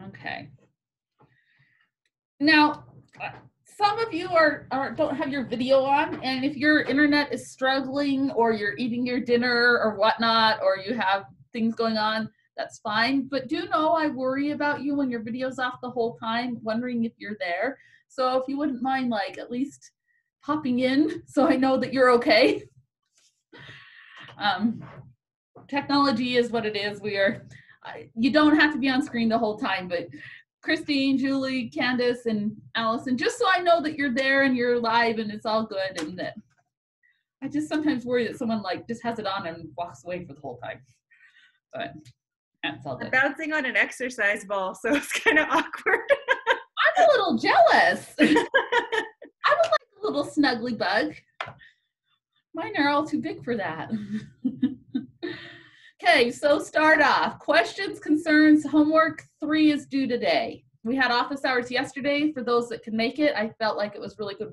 Okay. Now, some of you don't have your video on, and if your internet is struggling or you're eating your dinner or whatnot, or you have things going on, that's fine. But do know I worry about you when your video's off the whole time, wondering if you're there. So if you wouldn't mind, like, at least popping in so I know that you're okay. Technology is what it is. You don't have to be on screen the whole time, but Christine, Julie, Candace, and Allison, just so I know that you're there and you're live and it's all good, and that I just sometimes worry that someone like just has it on and walks away for the whole time. But that's all good. I'm bouncing on an exercise ball, so it's kind of awkward. I'm a little jealous. I would like a little snuggly bug. Mine are all too big for that. Okay, so start off. Questions, concerns, homework 3 is due today. We had office hours yesterday for those that can make it. I felt like it was really good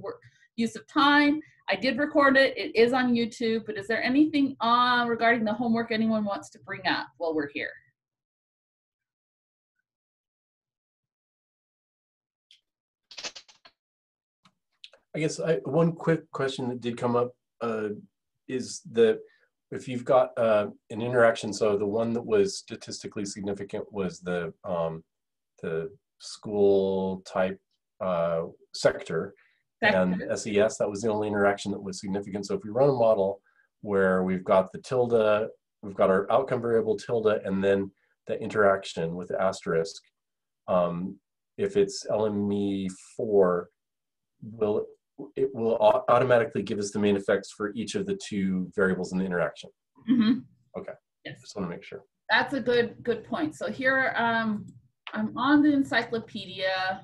use of time. I did record it. It is on YouTube, but is there anything regarding the homework anyone wants to bring up while we're here? I guess one quick question that did come up is that if you've got an interaction, so the one that was statistically significant was the school type sector, and SES, that was the only interaction that was significant. So if we run a model where we've got the tilde, we've got our outcome variable tilde, and then the interaction with the asterisk, if it's LME4, it will automatically give us the main effects for each of the 2 variables in the interaction. Mm-hmm. Okay. Yes. Just want to make sure. That's a good point. So here I'm on the encyclopedia.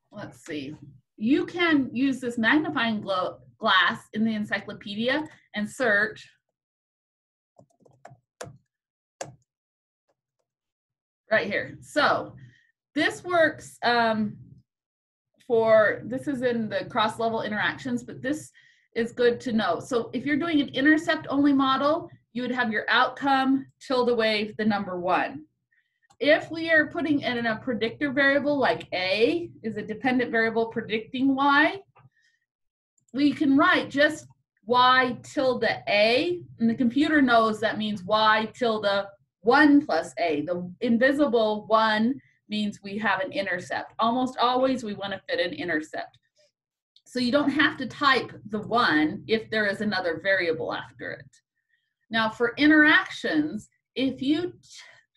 Let's see. You can use this magnifying glass in the encyclopedia and search right here. So this works this is in the cross-level interactions, but this is good to know. So if you're doing an intercept-only model, you would have your outcome, tilde wave, the number 1. If we are putting in a predictor variable like A is a dependent variable predicting Y, we can write just Y tilde A, and the computer knows that means Y tilde 1 plus A. The invisible 1 means we have an intercept. Almost always we want to fit an intercept. So you don't have to type the 1 if there is another variable after it. Now for interactions, if you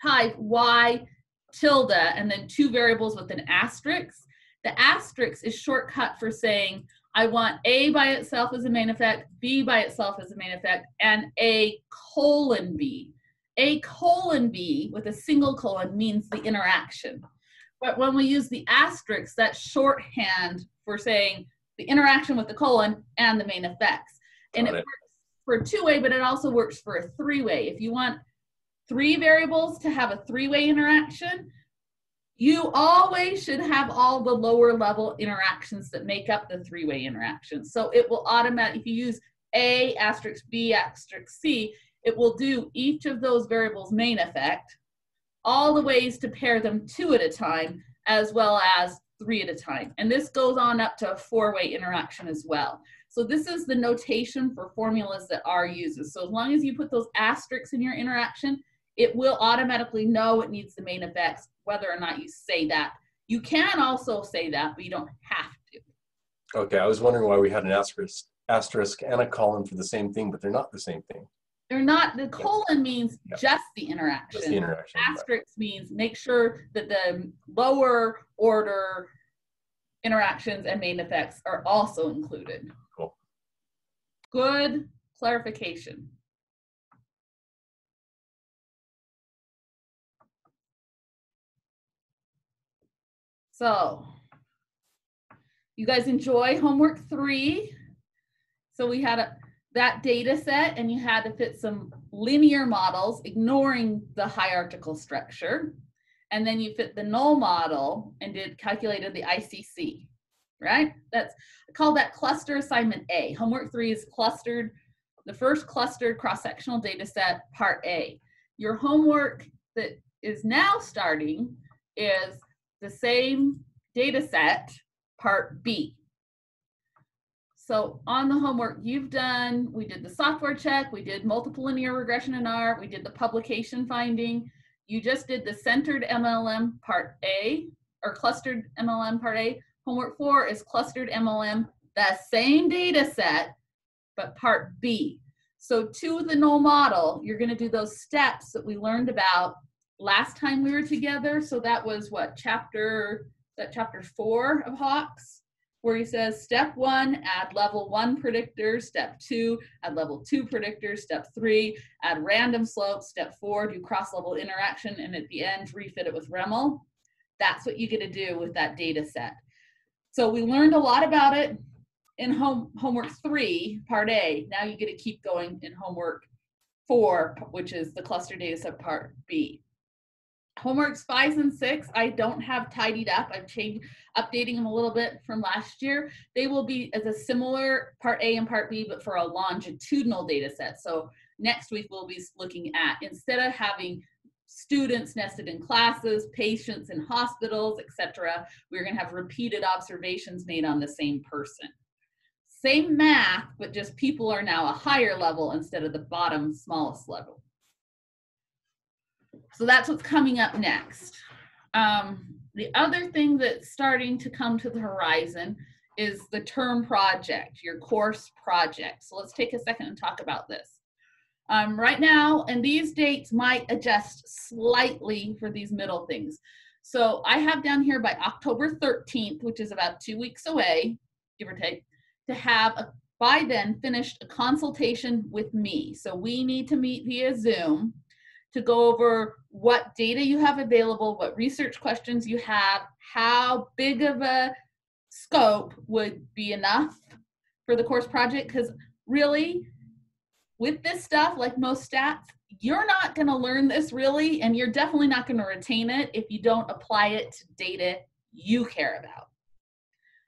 type Y tilde and then 2 variables with an asterisk, the asterisk is shortcut for saying I want A by itself as a main effect, B by itself as a main effect, and A colon B. A colon B with a single colon means the interaction. But when we use the asterisk, that's shorthand for saying the interaction with the colon and the main effects. And it works for a 2-way, but it also works for a 3-way. If you want 3 variables to have a 3-way interaction, you always should have all the lower level interactions that make up the 3-way interaction. So it will automatically, if you use A asterisk B asterisk C, it will do each of those variables main effect, all the ways to pair them 2 at a time, as well as 3 at a time. And this goes on up to a 4-way interaction as well. So this is the notation for formulas that R uses. So as long as you put those asterisks in your interaction, it will automatically know it needs the main effects, whether or not you say that. You can also say that, but you don't have to. Okay, I was wondering why we had an asterisk and a colon for the same thing, but they're not the same thing. They're not. The colon means just the interaction. Just the interaction. Asterisk means make sure that the lower order interactions and main effects are also included. Cool. Good clarification. So, you guys enjoy homework 3. So we had that data set, and you had to fit some linear models, ignoring the hierarchical structure. And then you fit the null model and calculated the ICC, right? I call that cluster assignment A. Homework 3 is clustered, the first clustered cross-sectional data set, part A. Your homework that is now starting is the same data set, part B. So on the homework you've done, we did the software check, we did multiple linear regression in R, we did the publication finding. You just did the centered MLM part A, or clustered MLM part A. Homework 4 is clustered MLM, the same data set, but part B. So to the null model, you're gonna do those steps that we learned about last time we were together. So that was what, chapter 4 of Hawks, where he says step 1, add level 1 predictors, step 2, add level 2 predictors, step 3, add random slopes, step 4, do cross-level interaction, and at the end, refit it with REML. That's what you get to do with that data set. So we learned a lot about it in homework 3, part A. Now you get to keep going in homework 4, which is the cluster data set part B. Homeworks 5 and 6, I don't have tidied up. I've changed, updating them a little bit from last year. They will be as a similar part A and part B, but for a longitudinal data set. So next week we'll be looking at, instead of having students nested in classes, patients in hospitals, etc., we're going to have repeated observations made on the same person. Same math, but just people are now a higher level instead of the bottom smallest level. So that's what's coming up next. The other thing that's starting to come to the horizon is the term project, your course project. So let's take a second and talk about this. Right now, and these dates might adjust slightly for these middle things. So I have down here by October 13th, which is about 2 weeks away, give or take, to have by then finished a consultation with me. So we need to meet via Zoom to go over what data you have available, what research questions you have, how big of a scope would be enough for the course project. Because really, with this stuff, like most stats, you're not going to learn this really, and you're definitely not going to retain it if you don't apply it to data you care about.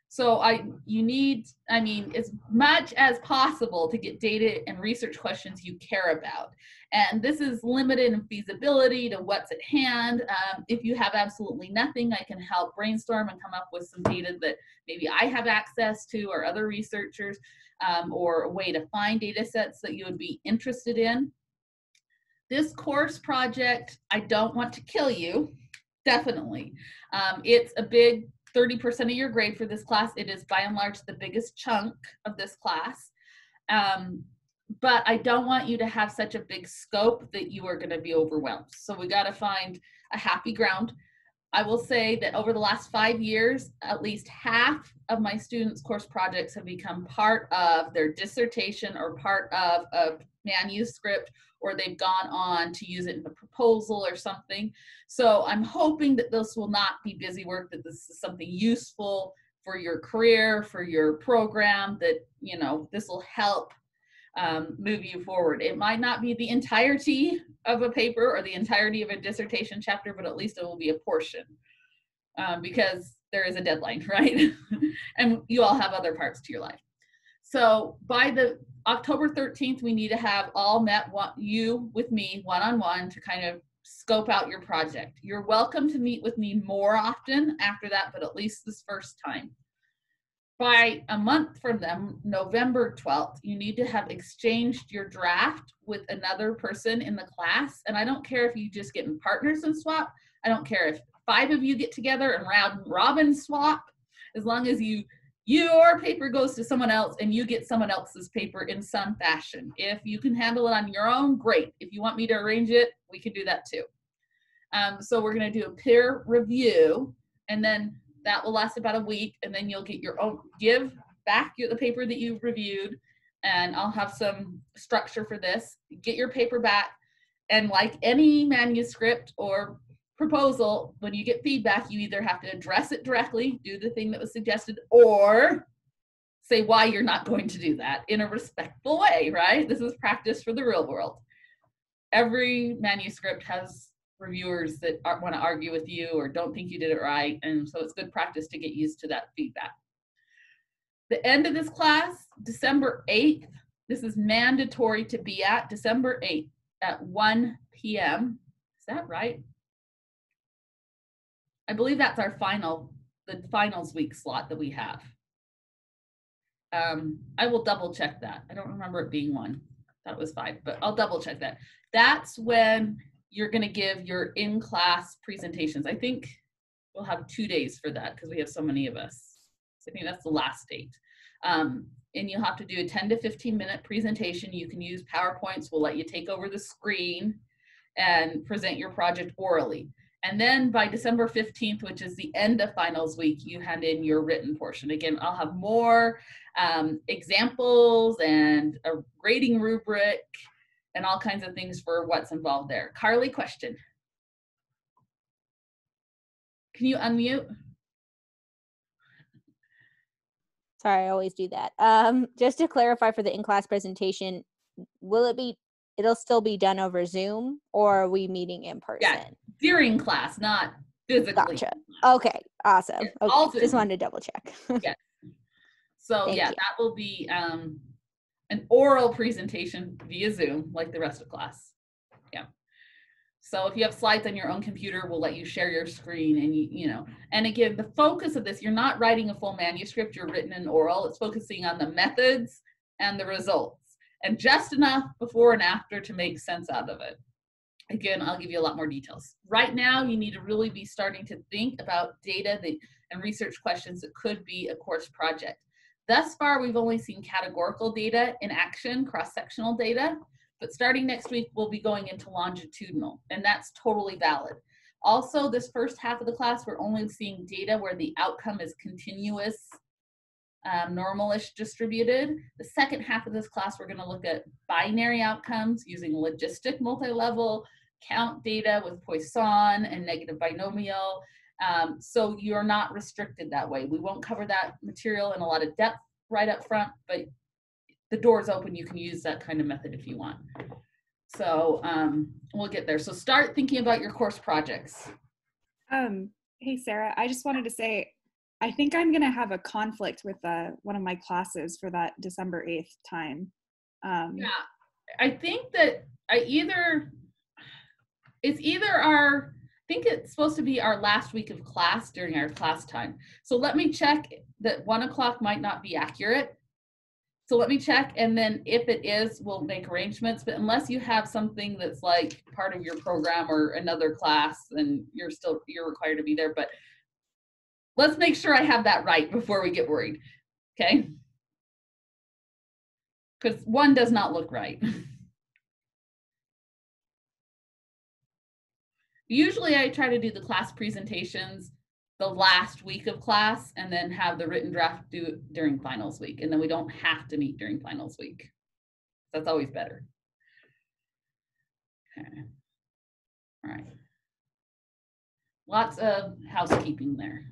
So you need, I mean, as much as possible to get data and research questions you care about. And this is limited in feasibility to what's at hand. If you have absolutely nothing, I can help brainstorm and come up with some data that maybe I have access to or other researchers, or a way to find data sets that you would be interested in. This course project, I don't want to kill you, definitely. It's a big 30% of your grade for this class. It is by and large the biggest chunk of this class. But I don't want you to have such a big scope that you are going to be overwhelmed. So we got to find a happy ground. I will say that over the last 5 years, at least half of my students' course projects have become part of their dissertation or part of a manuscript, or they've gone on to use it in a proposal or something. So I'm hoping that this will not be busy work, that this is something useful for your career, for your program, that, you know, this will help move you forward. It might not be the entirety of a paper or the entirety of a dissertation chapter, but at least it will be a portion, because there is a deadline, right? And you all have other parts to your life. So by the October 13th, we need to have all met you with me one-on-one to kind of scope out your project. You're welcome to meet with me more often after that, but at least this first time. By a month from then, November 12th, you need to have exchanged your draft with another person in the class. And I don't care if you just get in partners and swap. I don't care if 5 of you get together and round robin swap, as long as your paper goes to someone else and you get someone else's paper in some fashion. If you can handle it on your own, great. If you want me to arrange it, we can do that too. So we're going to do a peer review, and then that will last about a week, and then you'll get your own, give back the paper that you've reviewed, and I'll have some structure for this. Get your paper back, and like any manuscript or proposal, when you get feedback, you either have to address it directly, do the thing that was suggested, or say why you're not going to do that in a respectful way, right? This is practice for the real world. Every manuscript has reviewers that want to argue with you or don't think you did it right, and so it's good practice to get used to that feedback. The end of this class, December 8th, this is mandatory to be at December 8th at 1 p.m. Is that right? I believe that's our the finals week slot that we have. I will double check that. I don't remember it being 1. I thought it was 5, but I'll double check that. That's when you're going to give your in-class presentations. I think we'll have 2 days for that because we have so many of us. I think that's the last date. And you'll have to do a 10 to 15 minute presentation. You can use PowerPoints. We'll let you take over the screen and present your project orally. And then by December 15th, which is the end of finals week, you hand in your written portion. Again, I'll have more examples and a grading rubric and all kinds of things for what's involved there. Carly, question. Can you unmute? Sorry, I always do that. Just to clarify for the in-class presentation, it'll still be done over Zoom, or are we meeting in person? Yeah, during class, not physically. Gotcha. Okay, awesome. Yeah, Okay, also, just wanted to double check. Yeah. So Thank yeah, you. that will be an oral presentation via Zoom, like the rest of class. Yeah. So if you have slides on your own computer, we'll let you share your screen, and you know. And again, the focus of this, you're not writing a full manuscript, you're written in oral. It's focusing on the methods and the results, and just enough before and after to make sense out of it. Again, I'll give you a lot more details. Right now, you need to really be starting to think about data and research questions that could be a course project. Thus far, we've only seen categorical data in action, cross-sectional data, but starting next week, we'll be going into longitudinal, and that's totally valid. Also, this first half of the class, we're only seeing data where the outcome is continuous, normalish distributed. The second half of this class, we're going to look at binary outcomes using logistic multi-level, count data with Poisson and negative binomial. So you're not restricted that way. We won't cover that material in a lot of depth right up front, but the door's open. You can use that kind of method if you want. So we'll get there. So start thinking about your course projects. Hey, Sarah, I just wanted to say, I think I'm going to have a conflict with one of my classes for that December 8th time. Yeah, I think that I think it's supposed to be our last week of class during our class time. So let me check that 1 o'clock might not be accurate. So let me check, and then if it is, we'll make arrangements. But unless you have something that's like part of your program or another class, then you're required to be there. But let's make sure I have that right before we get worried, okay? Because 1 does not look right. Usually I try to do the class presentations the last week of class and then have the written draft due during finals week. And then we don't have to meet during finals week. That's always better. Okay. All right. Lots of housekeeping there.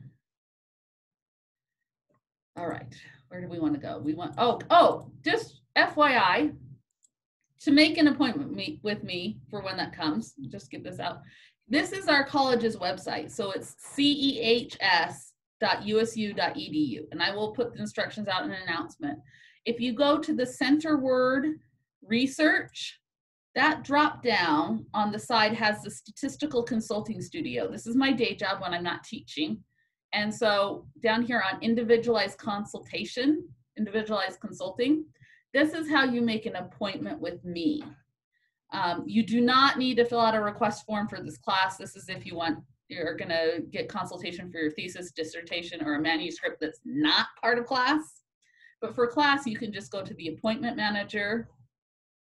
All right. Where do we want to go? We want, just FYI, to make an appointment with me for when that comes, just get this out. This is our college's website. So it's cehs.usu.edu. And I will put the instructions out in an announcement. If you go to the center word research, that drop down on the side has the Statistical Consulting Studio. This is my day job when I'm not teaching. And so down here on individualized consulting, this is how you make an appointment with me. You do not need to fill out a request form for this class. This is if you're gonna get consultation for your thesis, dissertation, or a manuscript that's not part of class. But for class, you can just go to the appointment manager,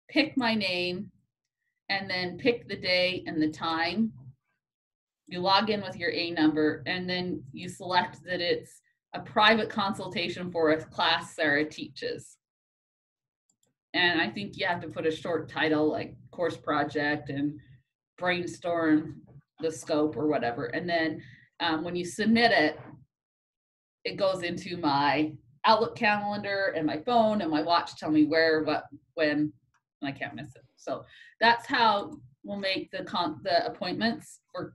pick my name, and then pick the day and the time. You log in with your A number, and then you select that it's a private consultation for a class Sarah teaches. And I think you have to put a short title like course project and brainstorm the scope or whatever. And then when you submit it, it goes into my Outlook calendar and my phone and my watch tell me where, what, when, and I can't miss it. So that's how we'll make the appointments for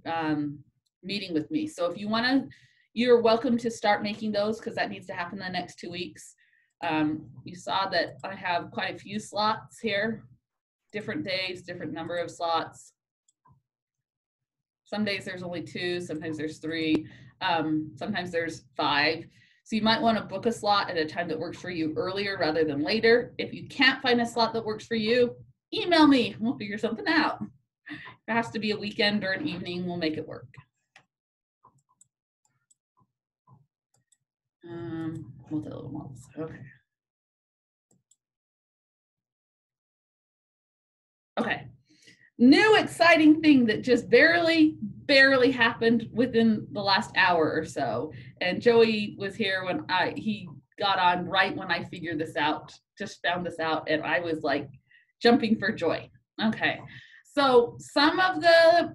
meeting with me. So if you want to, you're welcome to start making those because that needs to happen the next 2 weeks. You saw that I have quite a few slots here, different days, different number of slots. Some days there's only 2, sometimes there's 3, sometimes there's 5. So you might want to book a slot at a time that works for you earlier rather than later. If you can't find a slot that works for you, email me. We'll figure something out. If it has to be a weekend or an evening, we'll make it work. Multi-level models. Okay. Okay. New exciting thing that just barely happened within the last hour or so. And Joey was here when he got on right when I figured this out, just found this out, and I was like jumping for joy. Okay, so some of the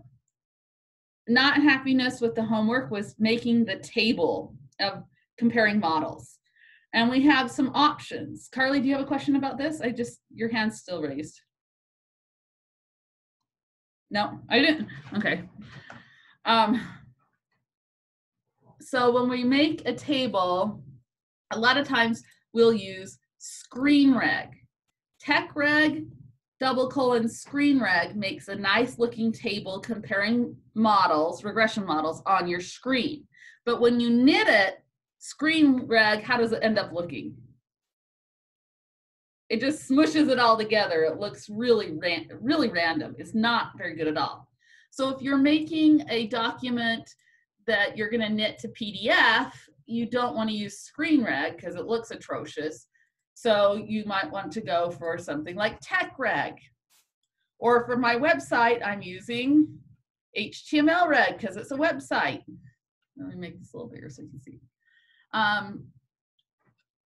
not happiness with the homework was making the table of comparing models. And we have some options. Carly, do you have a question about this? Your hand's still raised. No, I didn't. Okay. So when we make a table, a lot of times we'll use ScreenReg. TechReg :ScreenReg makes a nice looking table comparing models, regression models on your screen. But when you knit it, ScreenReg, how does it end up looking? It just smushes it all together. It looks really random. It's not very good at all. So if you're making a document that you're going to knit to PDF, you don't want to use ScreenReg because it looks atrocious. So you might want to go for something like TechReg. Or for my website, I'm using HTMLReg because it's a website. Let me make this a little bigger so you can see.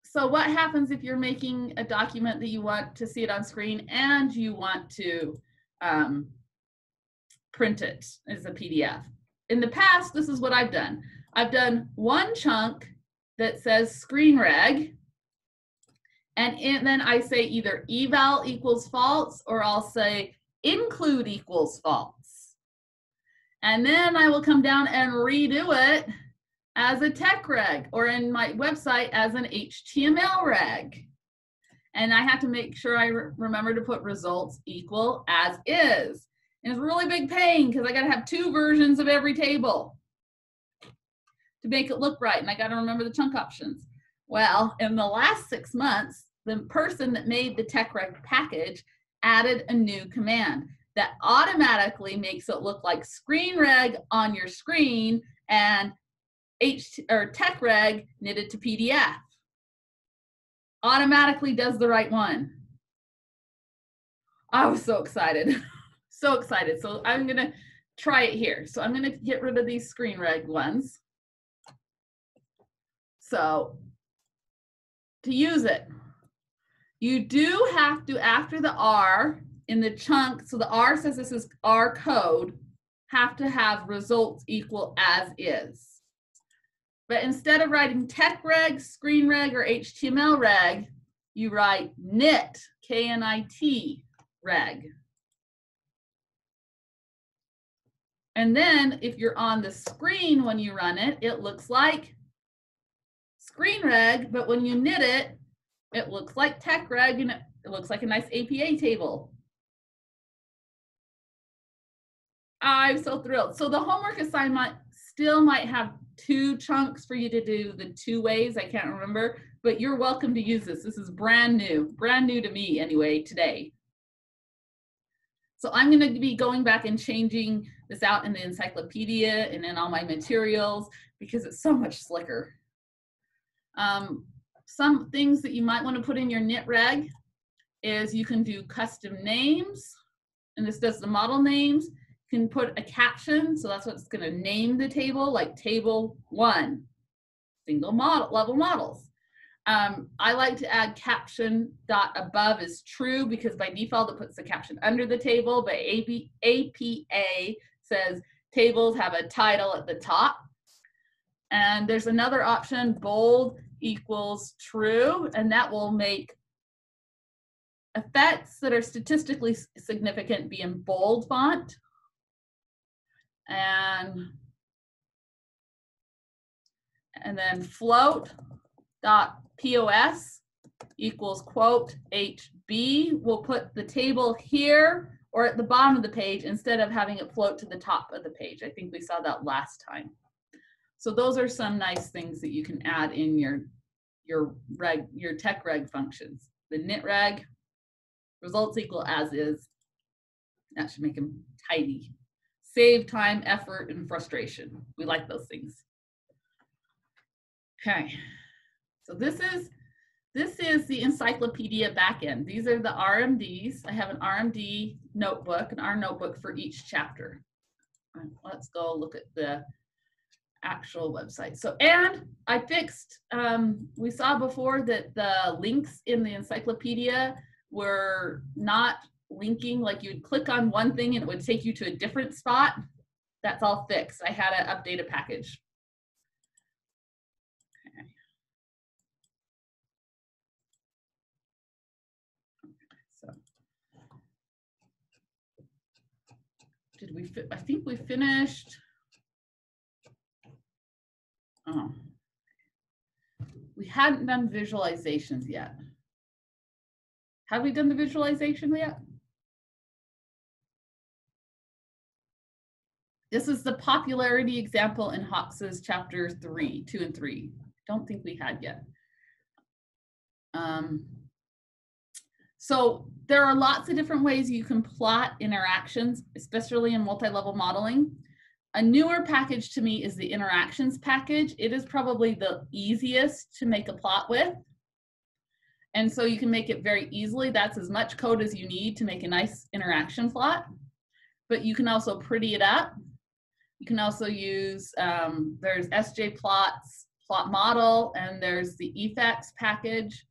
So what happens if you're making a document that you want to see it on screen and you want to print it as a PDF? In the past, this is what I've done. I've done one chunk that says ScreenReg, and then I say either eval equals false or I'll say include equals false. And then I will come down and redo it as a TechReg, or in my website as an HTMLReg. And I have to make sure I remember to put results equal as is. And it's a really big pain because I got to have 2 versions of every table to make it look right. And I got to remember the chunk options. Well, in the last 6 months, the person that made the TechReg package added a new command that automatically makes it look like ScreenReg on your screen and TechReg knitted to PDF. Automatically does the right one. I was so excited. So excited. So I'm going to try it here. So I'm going to get rid of these ScreenReg ones. So to use it, you do have to, after the R in the chunk, so the R says this is R code, have to have results equal as is. But instead of writing TechReg, ScreenReg, or HTMLReg, you write knit, K-N-I-T, reg. And then if you're on the screen when you run it, it looks like ScreenReg, but when you knit it, it looks like TechReg, and it looks like a nice APA table. I'm so thrilled. So the homework assignment still might have 2 chunks for you to do the 2 ways. I can't remember, but you're welcome to use this. This is brand new to me anyway today. So I'm going to be going back and changing this out in the encyclopedia and in all my materials because it's so much slicker. Some things that you might want to put in your knit reg is you can do custom names, and this does the model names. You can put a caption, so that's what's going to name the table, like table 1, single model level models. I like to add caption dot above is true because by default it puts the caption under the table, but APA says tables have a title at the top. And there's another option, bold equals true, and that will make effects that are statistically significant be in bold font. And then float dot POS equals quote HB. We'll put the table here or at the bottom of the page instead of having it float to the top of the page. I think we saw that last time. So those are some nice things that you can add in your tech reg functions. The knit reg, results equal as is. That should make them tidy. Save time, effort, and frustration. We like those things. Okay, so this is the encyclopedia backend. These are the RMDs. I have an RMD notebook, an R notebook for each chapter. Let's go look at the actual website. So, and I fixed, we saw before that the links in the encyclopedia were not linking, like you'd click on one thing and it would take you to a different spot. That's all fixed. I had to update a package. Okay. So, did we, I think we finished. Oh, we hadn't done visualizations yet. Have we done the visualization yet? This is the popularity example in Hawkes's chapter 2 and 3. Don't think we had yet. So there are lots of different ways you can plot interactions, especially in multi-level modeling. A newer package to me is the interactions package. It is probably the easiest to make a plot with. And so you can make it very easily. That's as much code as you need to make a nice interaction plot. But you can also pretty it up. You can also use, there's SJPlots, plot model, and there's the effects package.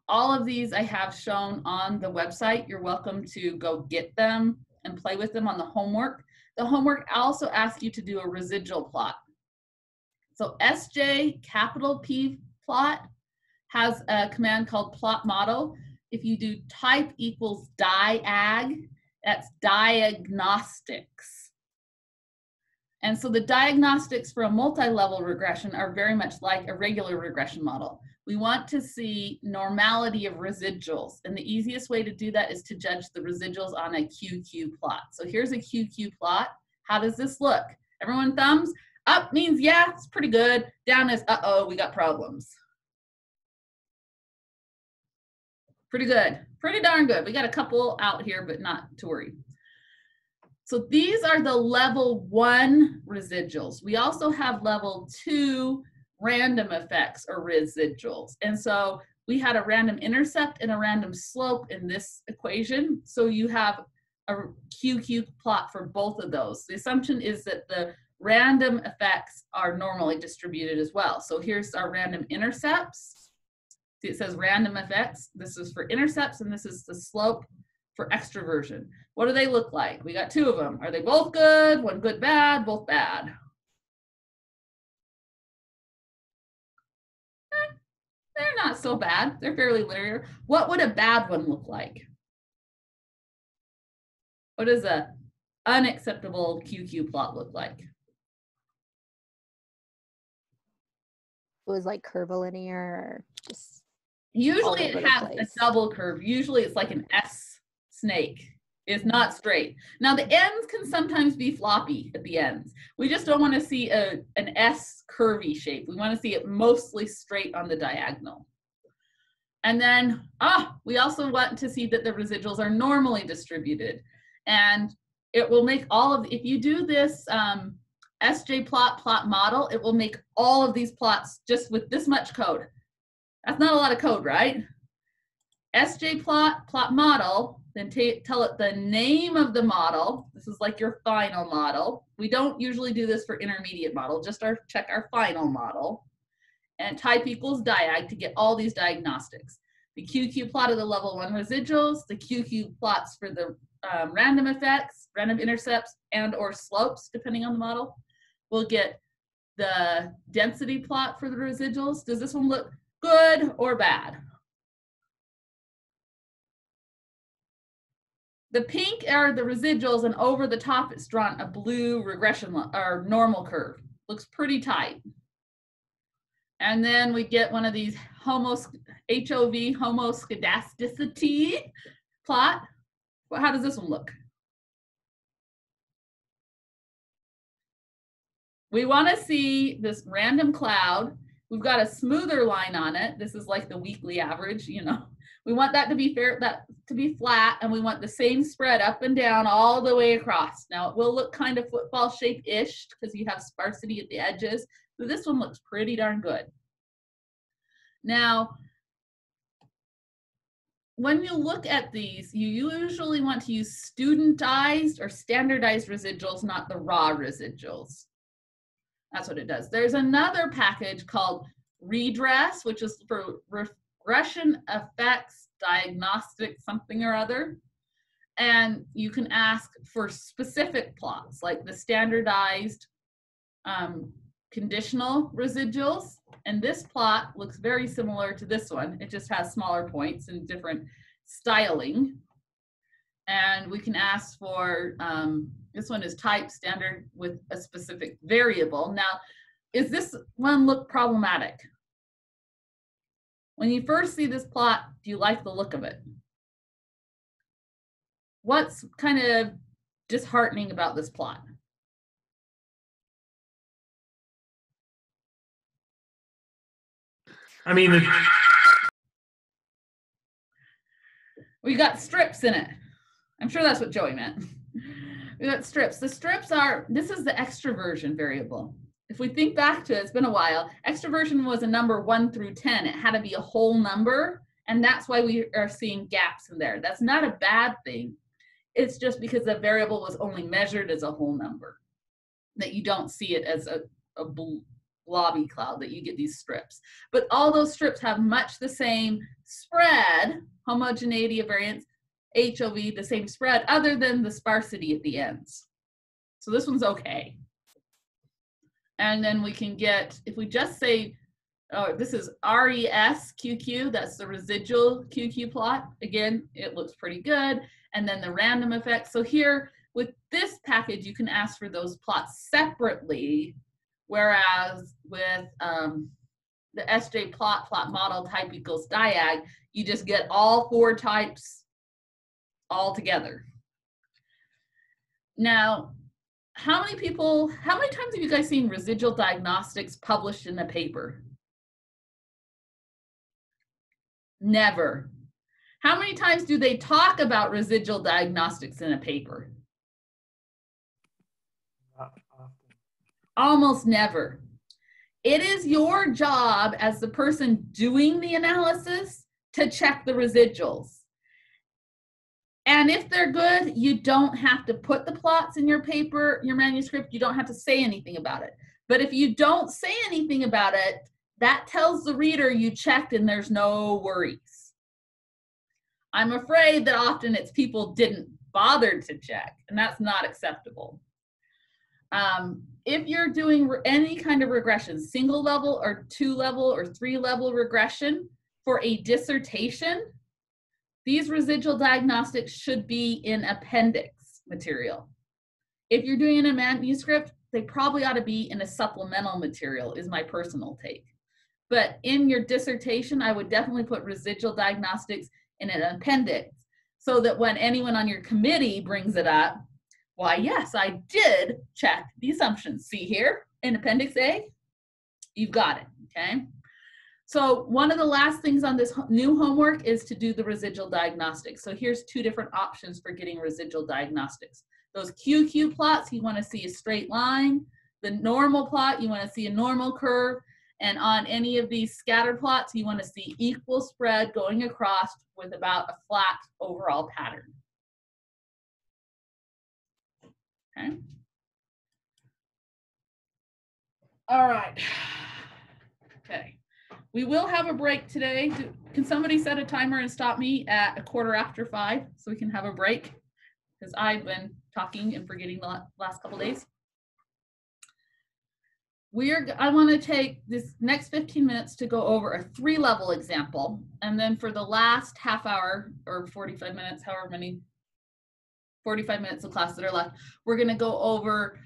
All of these I have shown on the website. You're welcome to go get them and play with them on the homework. The homework also asks you to do a residual plot. So SJ capital P plot has a command called plot model. If you do type equals diag, that's diagnostics. And so the diagnostics for a multi-level regression are very much like a regular regression model. We want to see normality of residuals. And the easiest way to do that is to judge the residuals on a QQ plot. So here's a QQ plot. How does this look? Everyone thumbs? Up means yeah, it's pretty good. Down is uh-oh, we got problems. Pretty good, pretty darn good. We got a couple out here, but not to worry. So these are the level 1 residuals. We also have level 2 random effects or residuals. And so we had a random intercept and a random slope in this equation. So you have a QQ plot for both of those. The assumption is that the random effects are normally distributed as well. So here's our random intercepts. See, it says random effects. This is for intercepts, and this is the slope for extroversion. What do they look like? We got 2 of them. Are they both good? One good, bad, both bad? They're not so bad. They're fairly linear. What would a bad one look like? What does a unacceptable QQ plot look like? It was like curvilinear or just usually it has a double curve. Usually it's like an S snake. It's not straight. Now the ends can sometimes be floppy at the ends. We just don't want to see an S curvy shape. We want to see it mostly straight on the diagonal. And then, we also want to see that the residuals are normally distributed. And it will make all of, if you do this SJPlot model, it will make all of these plots just with this much code. That's not a lot of code, right? SJPlot model, then tell it the name of the model. This is like your final model. We don't usually do this for intermediate model, just check our final model. And type equals diag to get all these diagnostics. The QQ plot of the level 1 residuals, the QQ plots for the random effects, random intercepts, and or slopes, depending on the model. We'll get the density plot for the residuals. Does this one look good or bad? The pink are the residuals, and over the top it's drawn a blue regression or normal curve. Looks pretty tight. And then we get one of these HOV, homoscedasticity plot. Well, how does this one look? We want to see this random cloud. We've got a smoother line on it. This is like the weekly average, you know. We want that to be fair, that to be flat, and we want the same spread up and down all the way across. Now it will look kind of football shape-ish because you have sparsity at the edges, but this one looks pretty darn good. Now, when you look at these, you usually want to use studentized or standardized residuals, not the raw residuals. That's what it does. There's another package called Redress, which is for regression effects diagnostic something or other. And you can ask for specific plots, like the standardized conditional residuals. And this plot looks very similar to this one. It just has smaller points and different styling. And we can ask for, this one is type standard with a specific variable. Now, is this one look problematic? When you first see this plot, do you like the look of it? What's kind of disheartening about this plot? I mean, we got strips in it. I'm sure that's what Joey meant. We got strips. The strips are, this is the extroversion variable. If we think back to it, it's been a while, extroversion was a number 1 through 10. It had to be a whole number, and that's why we are seeing gaps in there. That's not a bad thing. It's just because the variable was only measured as a whole number, that you don't see it as a blobby cloud, that you get these strips. But all those strips have much the same spread, homogeneity of variance, HOV, the same spread, other than the sparsity at the ends. So this one's okay. And then we can get, if we just say, oh, this is RESQQ, that's the residual QQ plot. Again, it looks pretty good. And then the random effect. So here with this package, you can ask for those plots separately, whereas with the SJ plot model type equals diag, you just get all 4 types all together. Now, how many times have you guys seen residual diagnostics published in a paper? Never. How many times do they talk about residual diagnostics in a paper? not often. Almost never. It is your job as the person doing the analysis to check the residuals. And if they're good, you don't have to put the plots in your paper, your manuscript. You don't have to say anything about it. But if you don't say anything about it, that tells the reader you checked and there's no worries. I'm afraid that often it's people didn't bother to check, and that's not acceptable. If you're doing any kind of regression, single level or 2-level or 3-level regression for a dissertation, these residual diagnostics should be in appendix material. If you're doing in a manuscript, they probably ought to be in a supplemental material, is my personal take. But in your dissertation, I would definitely put residual diagnostics in an appendix so that when anyone on your committee brings it up, why, yes, I did check the assumptions. See here in Appendix A, you've got it, okay? So one of the last things on this new homework is to do the residual diagnostics. So here's 2 different options for getting residual diagnostics. Those QQ plots, you want to see a straight line. The normal plot, you want to see a normal curve. And on any of these scatter plots, you want to see equal spread going across with about a flat overall pattern. Okay. All right. Okay. We will have a break today. Can somebody set a timer and stop me at 5:15 so we can have a break? Because I've been talking and forgetting the last couple days. I want to take this next 15 minutes to go over a 3-level example. And then for the last half hour or 45 minutes, however many 45 minutes of class that are left, we're going to go over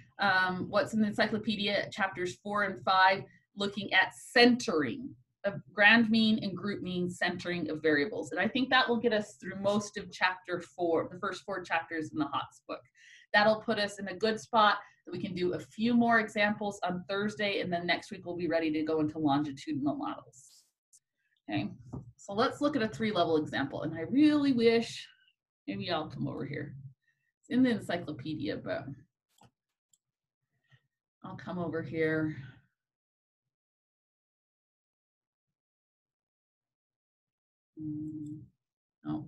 what's in the encyclopedia, chapters 4 and 5, looking at centering of grand mean and group mean centering of variables. And I think that will get us through most of chapter 4, the first 4 chapters in the HOTS book. That'll put us in a good spot that we can do a few more examples on Thursday, and then next week we'll be ready to go into longitudinal models. Okay, so let's look at a 3-level example. And I really wish, maybe I'll come over here. It's in the encyclopedia, but I'll come over here. Oh,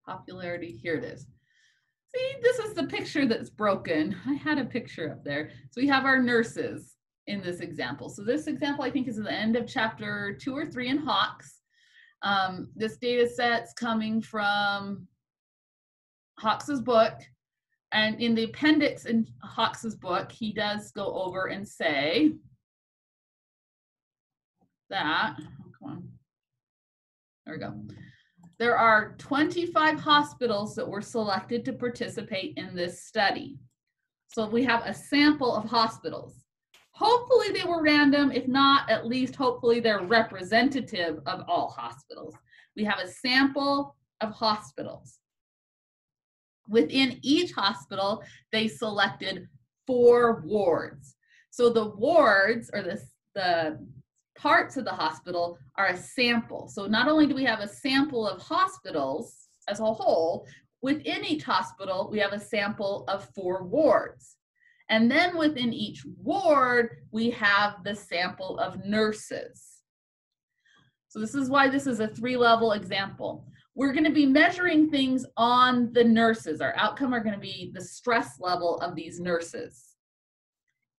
popularity, here it is. See, this is the picture that's broken. I had a picture up there. So we have our nurses in this example. So this example, I think, is at the end of chapter 2 or 3 in Hawkes. This data set's coming from Hawkes's book. And in the appendix in Hawkes's book, he does go over and say that, oh, come on, there we go. There are 25 hospitals that were selected to participate in this study. So we have a sample of hospitals. Hopefully they were random. If not, at least hopefully they're representative of all hospitals. We have a sample of hospitals. Within each hospital, they selected 4 wards. So the wards, or the parts of the hospital, are a sample. So not only do we have a sample of hospitals as a whole, within each hospital, we have a sample of 4 wards. And then within each ward, we have the sample of nurses. So this is why this is a 3-level example. We're going to be measuring things on the nurses. Our outcome are going to be the stress level of these nurses.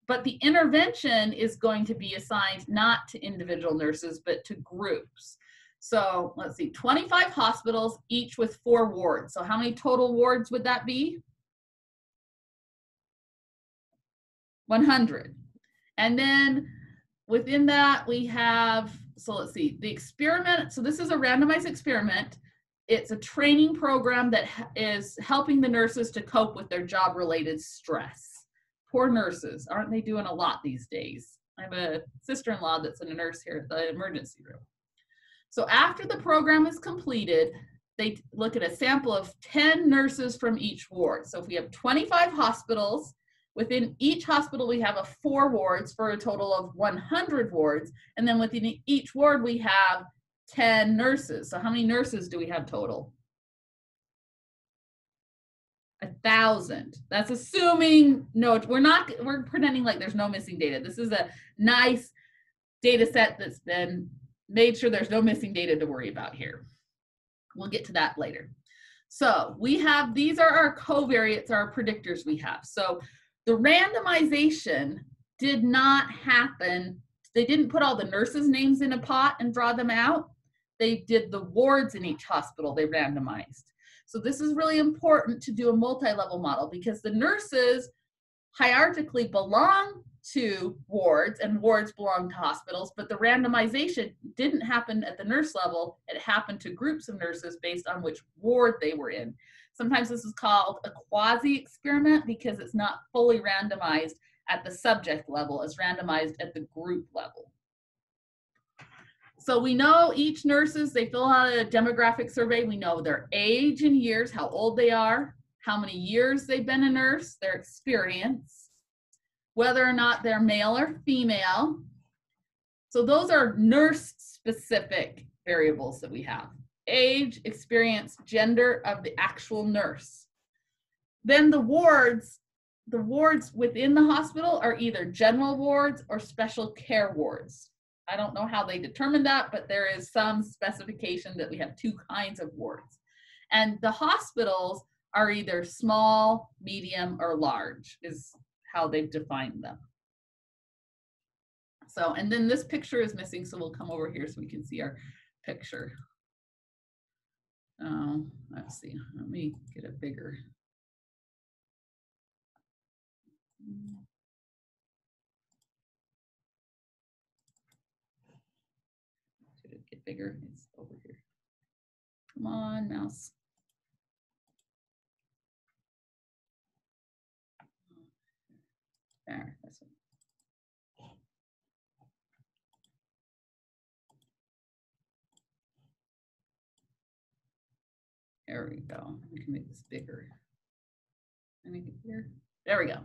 But the intervention is going to be assigned not to individual nurses, but to groups. So let's see, 25 hospitals, each with 4 wards. So how many total wards would that be? 100. And then within that we have, so let's see, the experiment. So this is a randomized experiment. It's a training program that is helping the nurses to cope with their job-related stress. Poor nurses, aren't they doing a lot these days? I have a sister-in-law that's a nurse here at the emergency room. So after the program is completed, they look at a sample of 10 nurses from each ward. So if we have 25 hospitals, within each hospital we have 4 wards for a total of 100 wards. And then within each ward we have 10 nurses. So how many nurses do we have total? 1,000. That's assuming, no, we're pretending like there's no missing data. This is a nice data set that's been made sure there's no missing data to worry about here. We'll get to that later. So we have, these are our covariates, our predictors we have. So the randomization did not happen. They didn't put all the nurses' names in a pot and draw them out. They did the wards in each hospital they randomized. So this is really important to do a multi-level model because the nurses hierarchically belong to wards and wards belong to hospitals, but the randomization didn't happen at the nurse level. It happened to groups of nurses based on which ward they were in. Sometimes this is called a quasi-experiment because it's not fully randomized at the subject level, it's randomized at the group level. So we know each nurses, they fill out a demographic survey. We know their age in years, how old they are, how many years they've been a nurse, their experience, whether or not they're male or female. So those are nurse-specific variables that we have. Age, experience, gender of the actual nurse. Then the wards within the hospital are either general wards or special care wards. I don't know how they determined that, but there is some specification that we have 2 kinds of wards. And the hospitals are either small, medium, or large is how they've defined them. So, and then this picture is missing, so we'll come over here so we can see our picture. Let's see, let me get it bigger. Should it get bigger? It's over here. Come on, mouse. There, this one. There we go. We can make this bigger. Let me get here. There we go.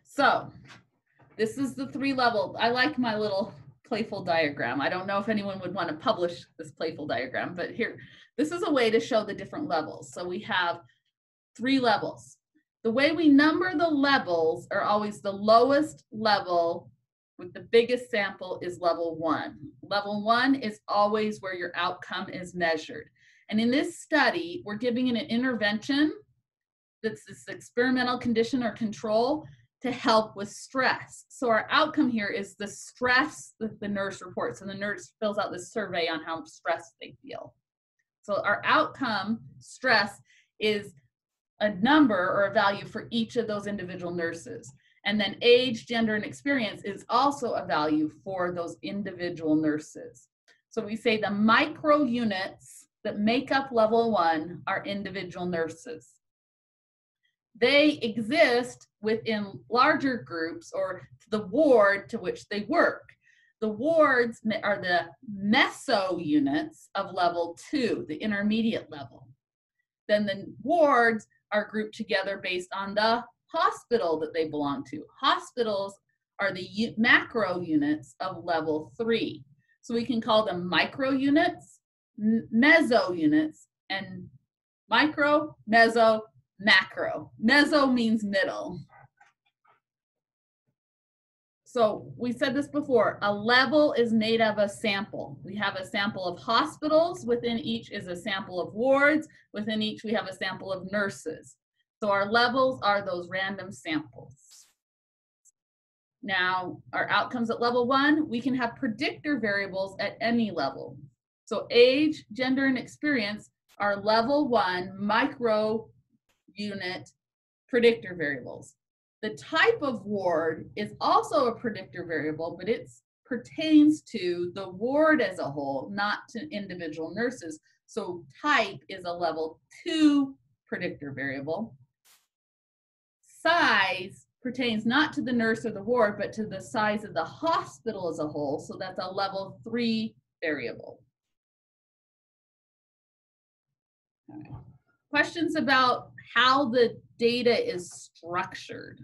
So this is the 3 level. I like my little playful diagram. I don't know if anyone would want to publish this playful diagram, but here, this is a way to show the different levels. So we have 3 levels. The way we number the levels are always the lowest level with the biggest sample is level 1. Level 1 is always where your outcome is measured. And in this study, we're giving an intervention that's this experimental condition or control to help with stress. So our outcome here is the stress that the nurse reports, and the nurse fills out this survey on how stressed they feel. So our outcome, stress, is a number or a value for each of those individual nurses. And then age, gender, and experience is also a value for those individual nurses. So we say the micro units that make up level 1 are individual nurses. They exist within larger groups or the ward to which they work. The wards are the meso units of level 2, the intermediate level. Then the wards are grouped together based on the hospital that they belong to. Hospitals are the macro units of level 3. So we can call them micro units, meso units, and micro, meso, macro. Meso means middle. So we said this before, a level is made of a sample. We have a sample of hospitals, within each is a sample of wards, within each we have a sample of nurses. So our levels are those random samples. Now, our outcomes at level 1, we can have predictor variables at any level. So age, gender, and experience are level 1 micro unit predictor variables. The type of ward is also a predictor variable, but it pertains to the ward as a whole, not to individual nurses. So type is a level 2 predictor variable. Size pertains not to the nurse or the ward, but to the size of the hospital as a whole. So that's a level 3 variable. Okay. Questions about how the data is structured?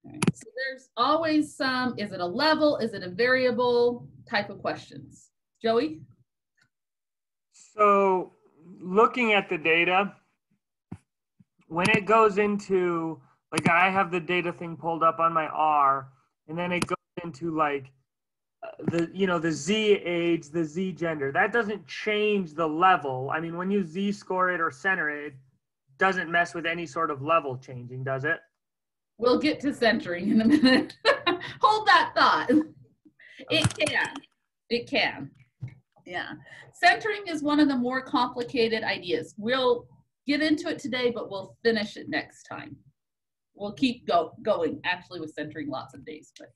Okay. So there's always some, is it a level, is it a variable type of questions? Joey? So looking at the data, when it goes into, like I have the data thing pulled up on my R, and then it goes into like the Z age, the Z gender, that doesn't change the level. I mean, when you Z score it or center it, it doesn't mess with any sort of level changing, does it? We'll get to centering in a minute. Hold that thought. It can. It can. Yeah. Centering is one of the more complicated ideas. We'll get into it today, but we'll finish it next time. We'll keep going actually with centering lots of days. But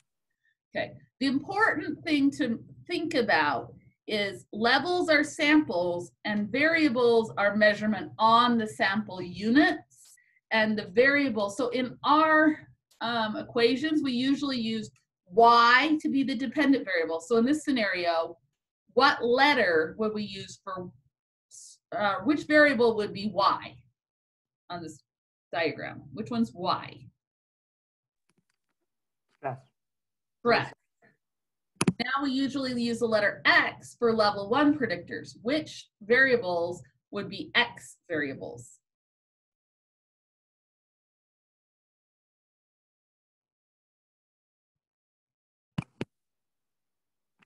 okay. The important thing to think about is levels are samples and variables are measurement on the sample units and the variable. So in our equations, we usually use Y to be the dependent variable. So in this scenario, what letter would we use for, which variable would be Y on this diagram? Which one's Y? Yes. Correct. Now we usually use the letter X for level 1 predictors. Which variables would be X variables?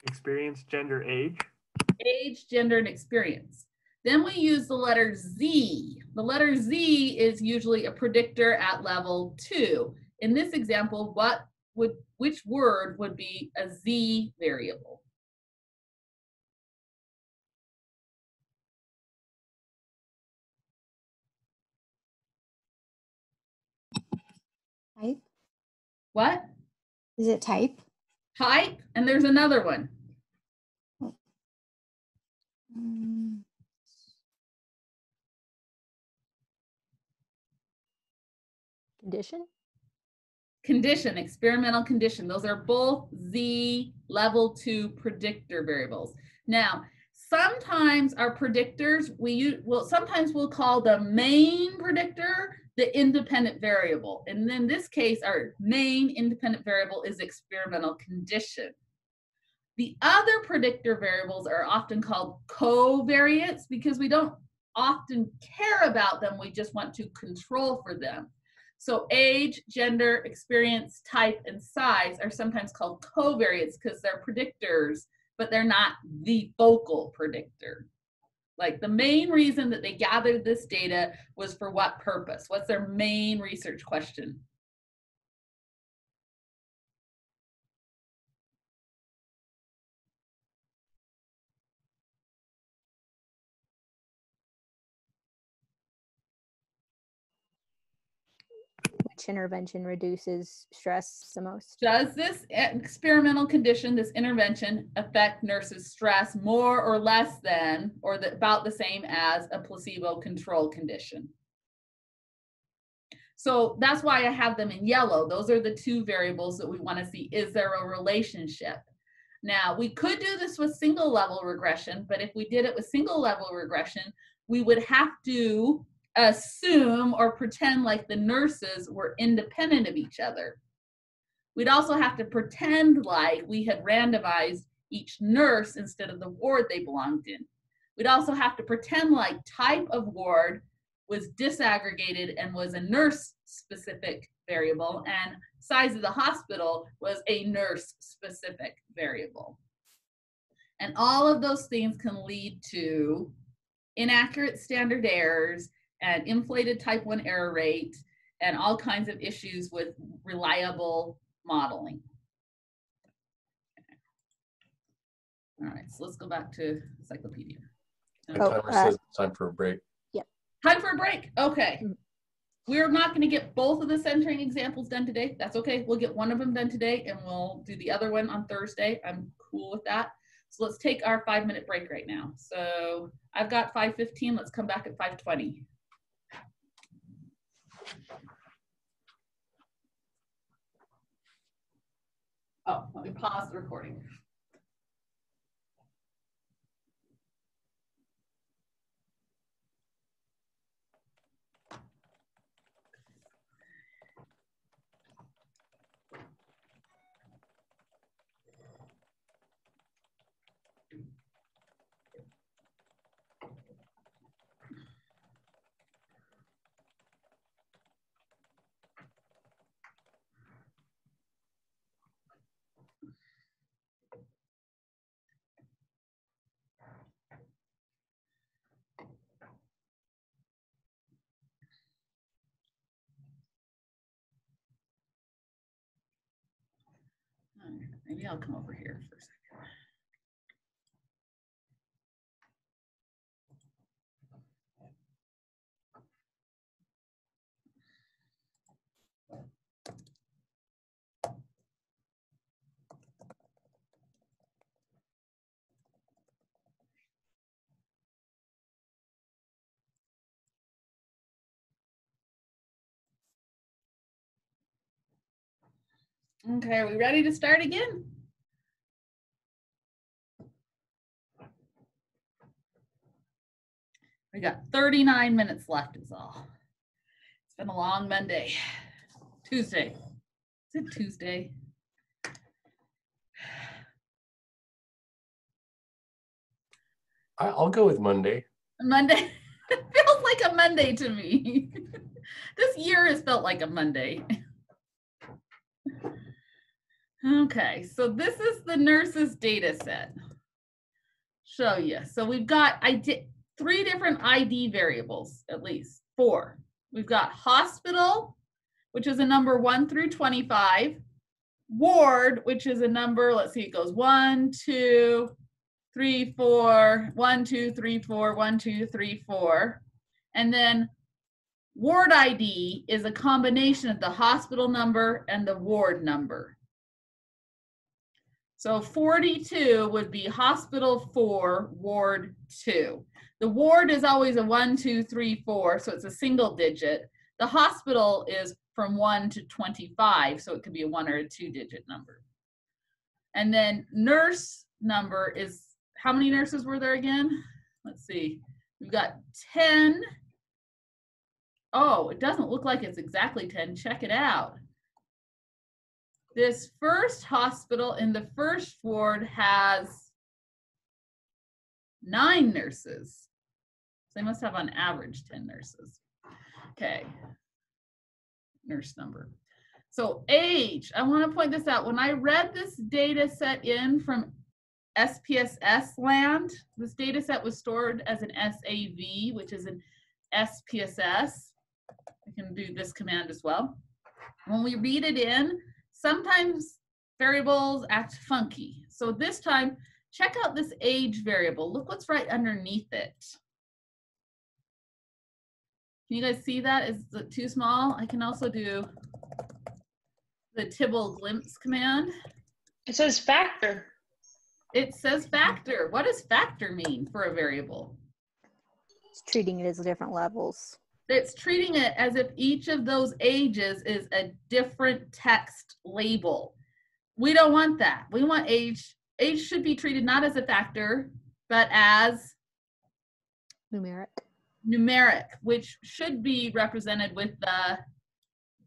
Experience, gender, age. Age, gender, and experience. Then we use the letter Z. The letter Z is usually a predictor at level 2. In this example, which word would be a Z variable? Type? What? Is it type? Type, and there's another one. Condition? condition, experimental condition. Those are both Z level 2 predictor variables. Now, sometimes our predictors, sometimes we'll call the main predictor the independent variable. And in this case, our main independent variable is experimental condition. The other predictor variables are often called covariates because we don't often care about them. We just want to control for them. So age, gender, experience, type, and size are sometimes called covariates because they're predictors, but they're not the focal predictor. Like the main reason that they gathered this data was for what purpose? What's their main research question? Which intervention reduces stress the most? Does this experimental condition, this intervention, affect nurses' stress more or less than, or about the same as a placebo control condition? So that's why I have them in yellow. Those are the two variables that we want to see. Is there a relationship? Now, we could do this with single level regression, but if we did it with single level regression, we would have to assume or pretend like the nurses were independent of each other. We'd also have to pretend like we had randomized each nurse instead of the ward they belonged in. We'd also have to pretend like type of ward was disaggregated and was a nurse-specific variable, and size of the hospital was a nurse-specific variable. And all of those things can lead to inaccurate standard errors and inflated type 1 error rate and all kinds of issues with reliable modeling. All right, so let's go back to Cyclopedia. The timer says it's time for a break. Yep. Time for a break. Okay. We're not going to get both of the centering examples done today. That's okay. We'll get one of them done today and we'll do the other one on Thursday. I'm cool with that. So let's take our 5-minute break right now. So I've got 5:15. Let's come back at 5:20. Oh, let me pause the recording. Maybe I'll come over here for a second. Okay, are we ready to start again? We got 39 minutes left is all. It's been a long Monday. Tuesday. Is it Tuesday? I'll go with Monday. Monday. It feels like a Monday to me. This year has felt like a Monday. Okay, so this is the nurses data set. Show you. So we've got 3 different ID variables, at least 4. We've got hospital, which is a number 1 through 25. Ward, which is a number, let's see, it goes 1, 2, 3, 4, 1, 2, 3, 4, 1, 2, 3, 4. And then ward ID is a combination of the hospital number and the ward number. So 42 would be hospital 4, ward 2. The ward is always a 1, 2, 3, 4, so it's a single digit. The hospital is from 1 to 25, so it could be a 1 or a 2-digit number. And then nurse number is, how many nurses were there again? Let's see. We've got 10. Oh, it doesn't look like it's exactly 10. Check it out. This first hospital in the first ward has 9 nurses. So they must have on average 10 nurses. Okay. Nurse number. So age, I want to point this out. When I read this data set in from SPSS land, this data set was stored as an SAV, which is an SPSS. We can do this command as well. When we read it in, sometimes variables act funky. So this time, check out this age variable. Look what's right underneath it. Can you guys see that? Is it too small? I can also do the Tibble glimpse command. It says factor. It says factor. What does factor mean for a variable? It's treating it as different levels. It's treating it as if each of those ages is a different text label. We don't want that. We want age. Age should be treated not as a factor, but as numeric, which should be represented with the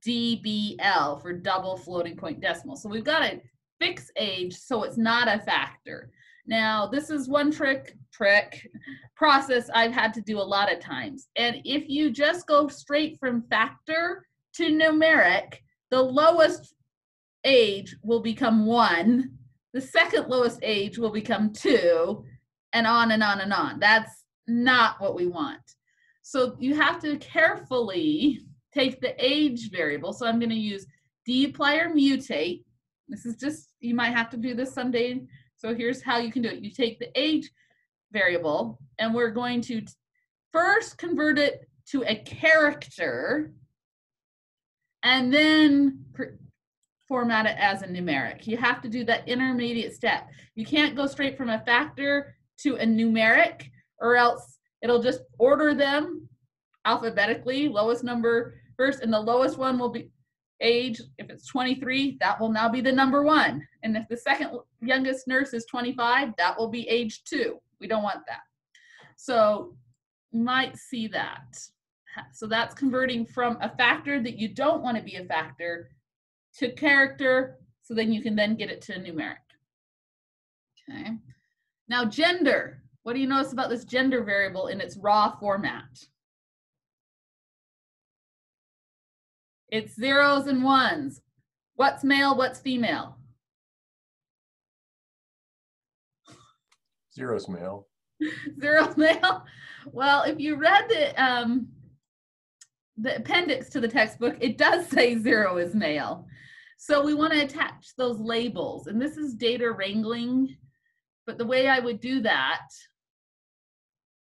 DBL for double floating point decimal. So we've got to fix age so it's not a factor. Now, this is one process I've had to do a lot of times. And if you just go straight from factor to numeric, the lowest age will become 1, the second lowest age will become 2, and on and on and on. That's not what we want. So you have to carefully take the age variable. So I'm going to use dplyr mutate. This is just, you might have to do this someday. So here's how you can do it. You take the age variable, and we're going to first convert it to a character, and then format it as a numeric. You have to do that intermediate step. You can't go straight from a factor to a numeric, or else it'll just order them alphabetically, lowest number first, and the lowest one will be age. If it's 23, that will now be the number 1. And if the second youngest nurse is 25, that will be age 2. We don't want that. So you might see that. So that's converting from a factor that you don't want to be a factor to character, so then you can then get it to a numeric. Okay. Now gender. What do you notice about this gender variable in its raw format? It's 0s and 1s. What's male, what's female? 0's male. 0's male? Well, if you read the appendix to the textbook, it does say 0 is male. So we want to attach those labels, and this is data wrangling, but the way I would do that,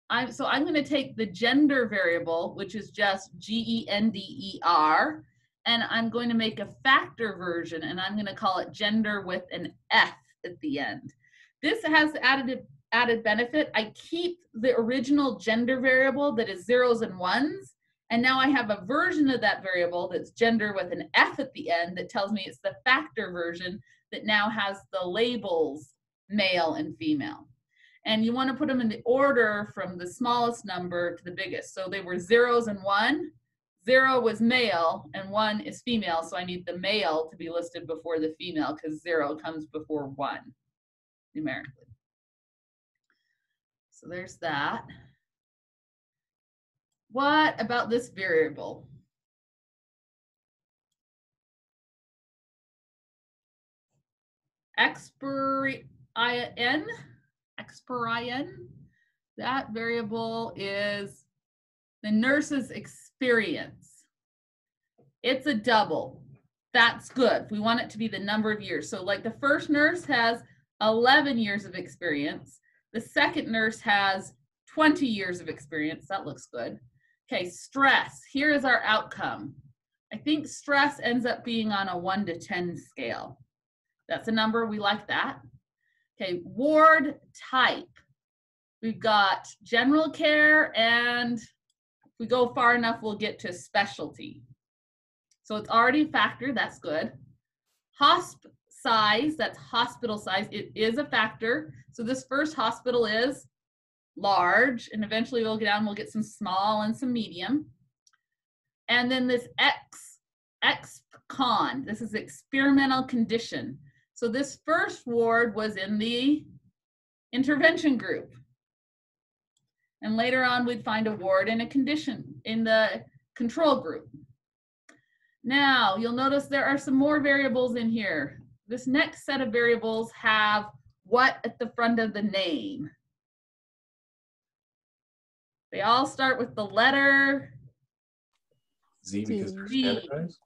I'm going to take the gender variable, which is just GENDER, and I'm going to make a factor version, and I'm going to call it gender with an F at the end. This has added benefit. I keep the original gender variable that is 0s and 1s, and now I have a version of that variable that's gender with an F at the end that tells me it's the factor version that now has the labels male and female. And you want to put them in the order from the smallest number to the biggest. So they were 0s and 1. 0 was male and 1 is female. So I need the male to be listed before the female because 0 comes before 1 numerically. So there's that. What about this variable? Expirin. That variable is the nurse's experience. It's a double. That's good. We want it to be the number of years. So like the first nurse has 11 years of experience. The second nurse has 20 years of experience. That looks good. Okay, stress. Here is our outcome. I think stress ends up being on a 1 to 10 scale. That's a number. We like that. Okay, ward type. We've got general care and If we go far enough, we'll get to specialty. So it's already a factor, that's good. Hosp size, that's hospital size, it is a factor. So this first hospital is large, and eventually we'll get down, we'll get some small and some medium. And then this ex-con, this is experimental condition. So this first ward was in the intervention group. And later on, we'd find a ward in a condition in the control group. Now, you'll notice there are some more variables in here. This next set of variables have what at the front of the name. They all start with the letter Z because they're standardized?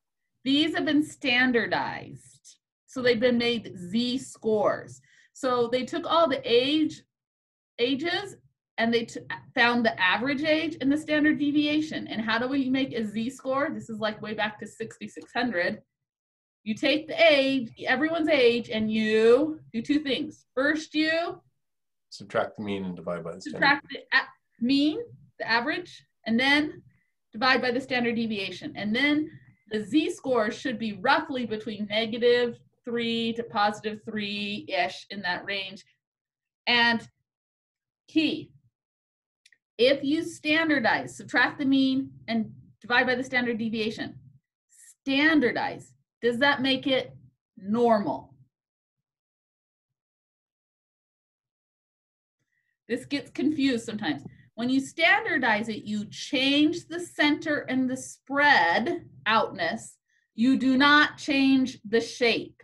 These have been standardized. So they've been made Z scores. So they took all the ages and they found the average age and the standard deviation. And how do we make a Z score? This is like way back to 6,600. You take the age, everyone's age, and you do two things. First, you subtract the mean and divide by the standard. Subtract the mean, the average, and then divide by the standard deviation. And then the Z score should be roughly between -3 to +3-ish in that range. And key, if you standardize, subtract the mean and divide by the standard deviation, standardize, does that make it normal? This gets confused sometimes. When you standardize it, you change the center and the spread outness. You do not change the shape.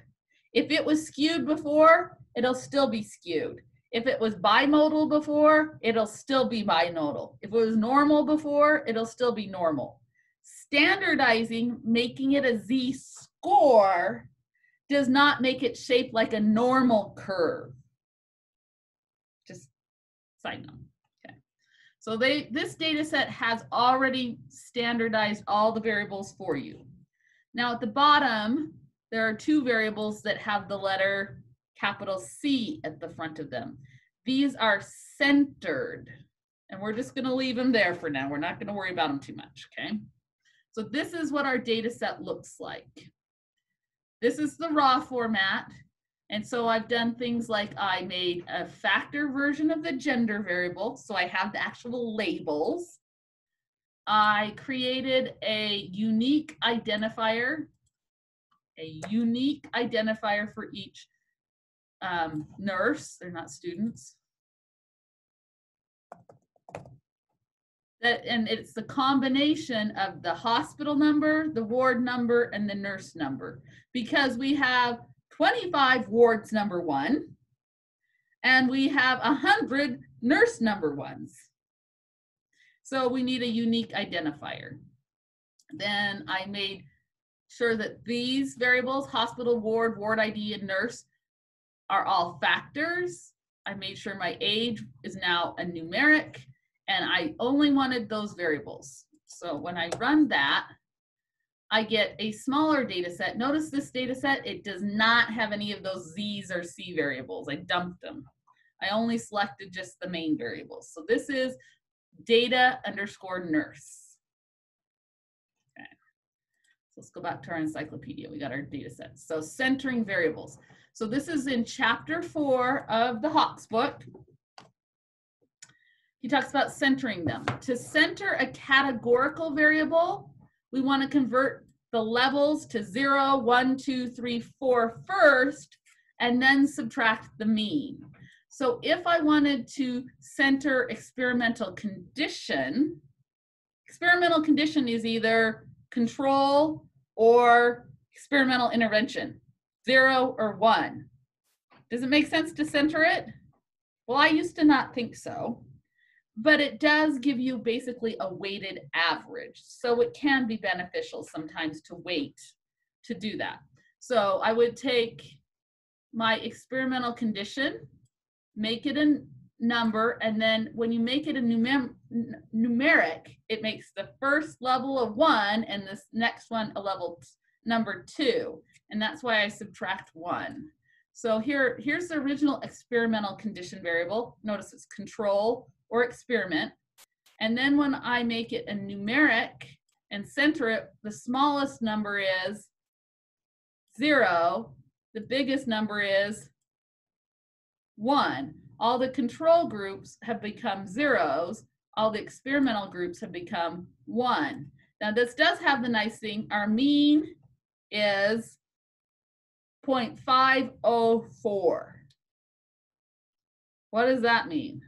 If it was skewed before, it'll still be skewed. If it was bimodal before, it'll still be bimodal. If it was normal before, it'll still be normal. Standardizing, making it a Z score, does not make it shaped like a normal curve. Just side note. Okay. So this data set has already standardized all the variables for you. Now at the bottom, there are two variables that have the letter capital C at the front of them. These are centered, and we're just going to leave them there for now. We're not going to worry about them too much, okay? So this is what our data set looks like. This is the raw format, and so I've done things like I made a factor version of the gender variable, so I have the actual labels. I created a unique identifier for each nurse. They're not students. And it's the combination of the hospital number, the ward number, and the nurse number, because we have 25 wards number 1, and we have 100 nurse number 1s. So we need a unique identifier. Then I made sure that these variables, hospital, ward, ward ID, and nurse, are all factors. I made sure my age is now a numeric, and I only wanted those variables. So when I run that, I get a smaller data set. Notice this data set, it does not have any of those Z's or C variables. I dumped them. I only selected just the main variables. So this is data_nurse. Okay. So let's go back to our encyclopedia. We got our data set. So centering variables. So this is in chapter 4 of the Hawkes book. He talks about centering them. To center a categorical variable, we want to convert the levels to 0, 1, 2, 3, 4 first, and then subtract the mean. So if I wanted to center experimental condition is either control or experimental intervention, 0 or 1. Does it make sense to center it? Well, I used to not think so, but it does give you basically a weighted average. So it can be beneficial sometimes to weight to do that. So I would take my experimental condition, make it a number, and then when you make it a numeric, it makes the first level of 1 and this next one a level number 2. And that's why I subtract 1. So here's the original experimental condition variable. Notice it's control or experiment. And then when I make it a numeric and center it, the smallest number is 0. The biggest number is 1. All the control groups have become zeros. All the experimental groups have become 1. Now this does have the nice thing, our mean is 0.504. What does that mean?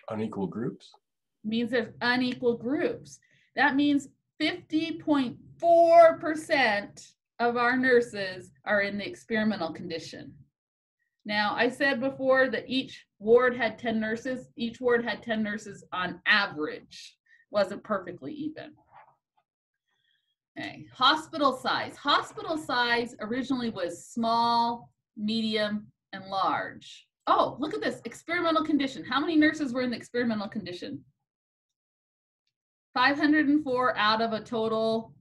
Unequal groups? Means there's unequal groups. That means 50.4% of our nurses are in the experimental condition. Now, I said before that each ward had 10 nurses. Each ward had 10 nurses on average. Wasn't perfectly even. Okay, hospital size. Hospital size originally was small, medium, and large. Oh, look at this, experimental condition. How many nurses were in the experimental condition? 504 out of a total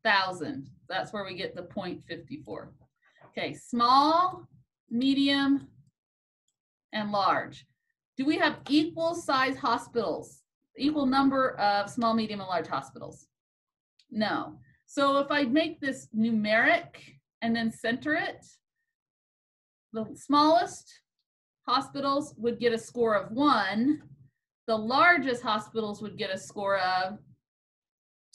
1,000. That's where we get the 0.54. Okay, small, medium, and large. Do we have equal size hospitals? Equal number of small, medium, and large hospitals? No. So if I make this numeric and then center it, the smallest hospitals would get a score of 1. The largest hospitals would get a score of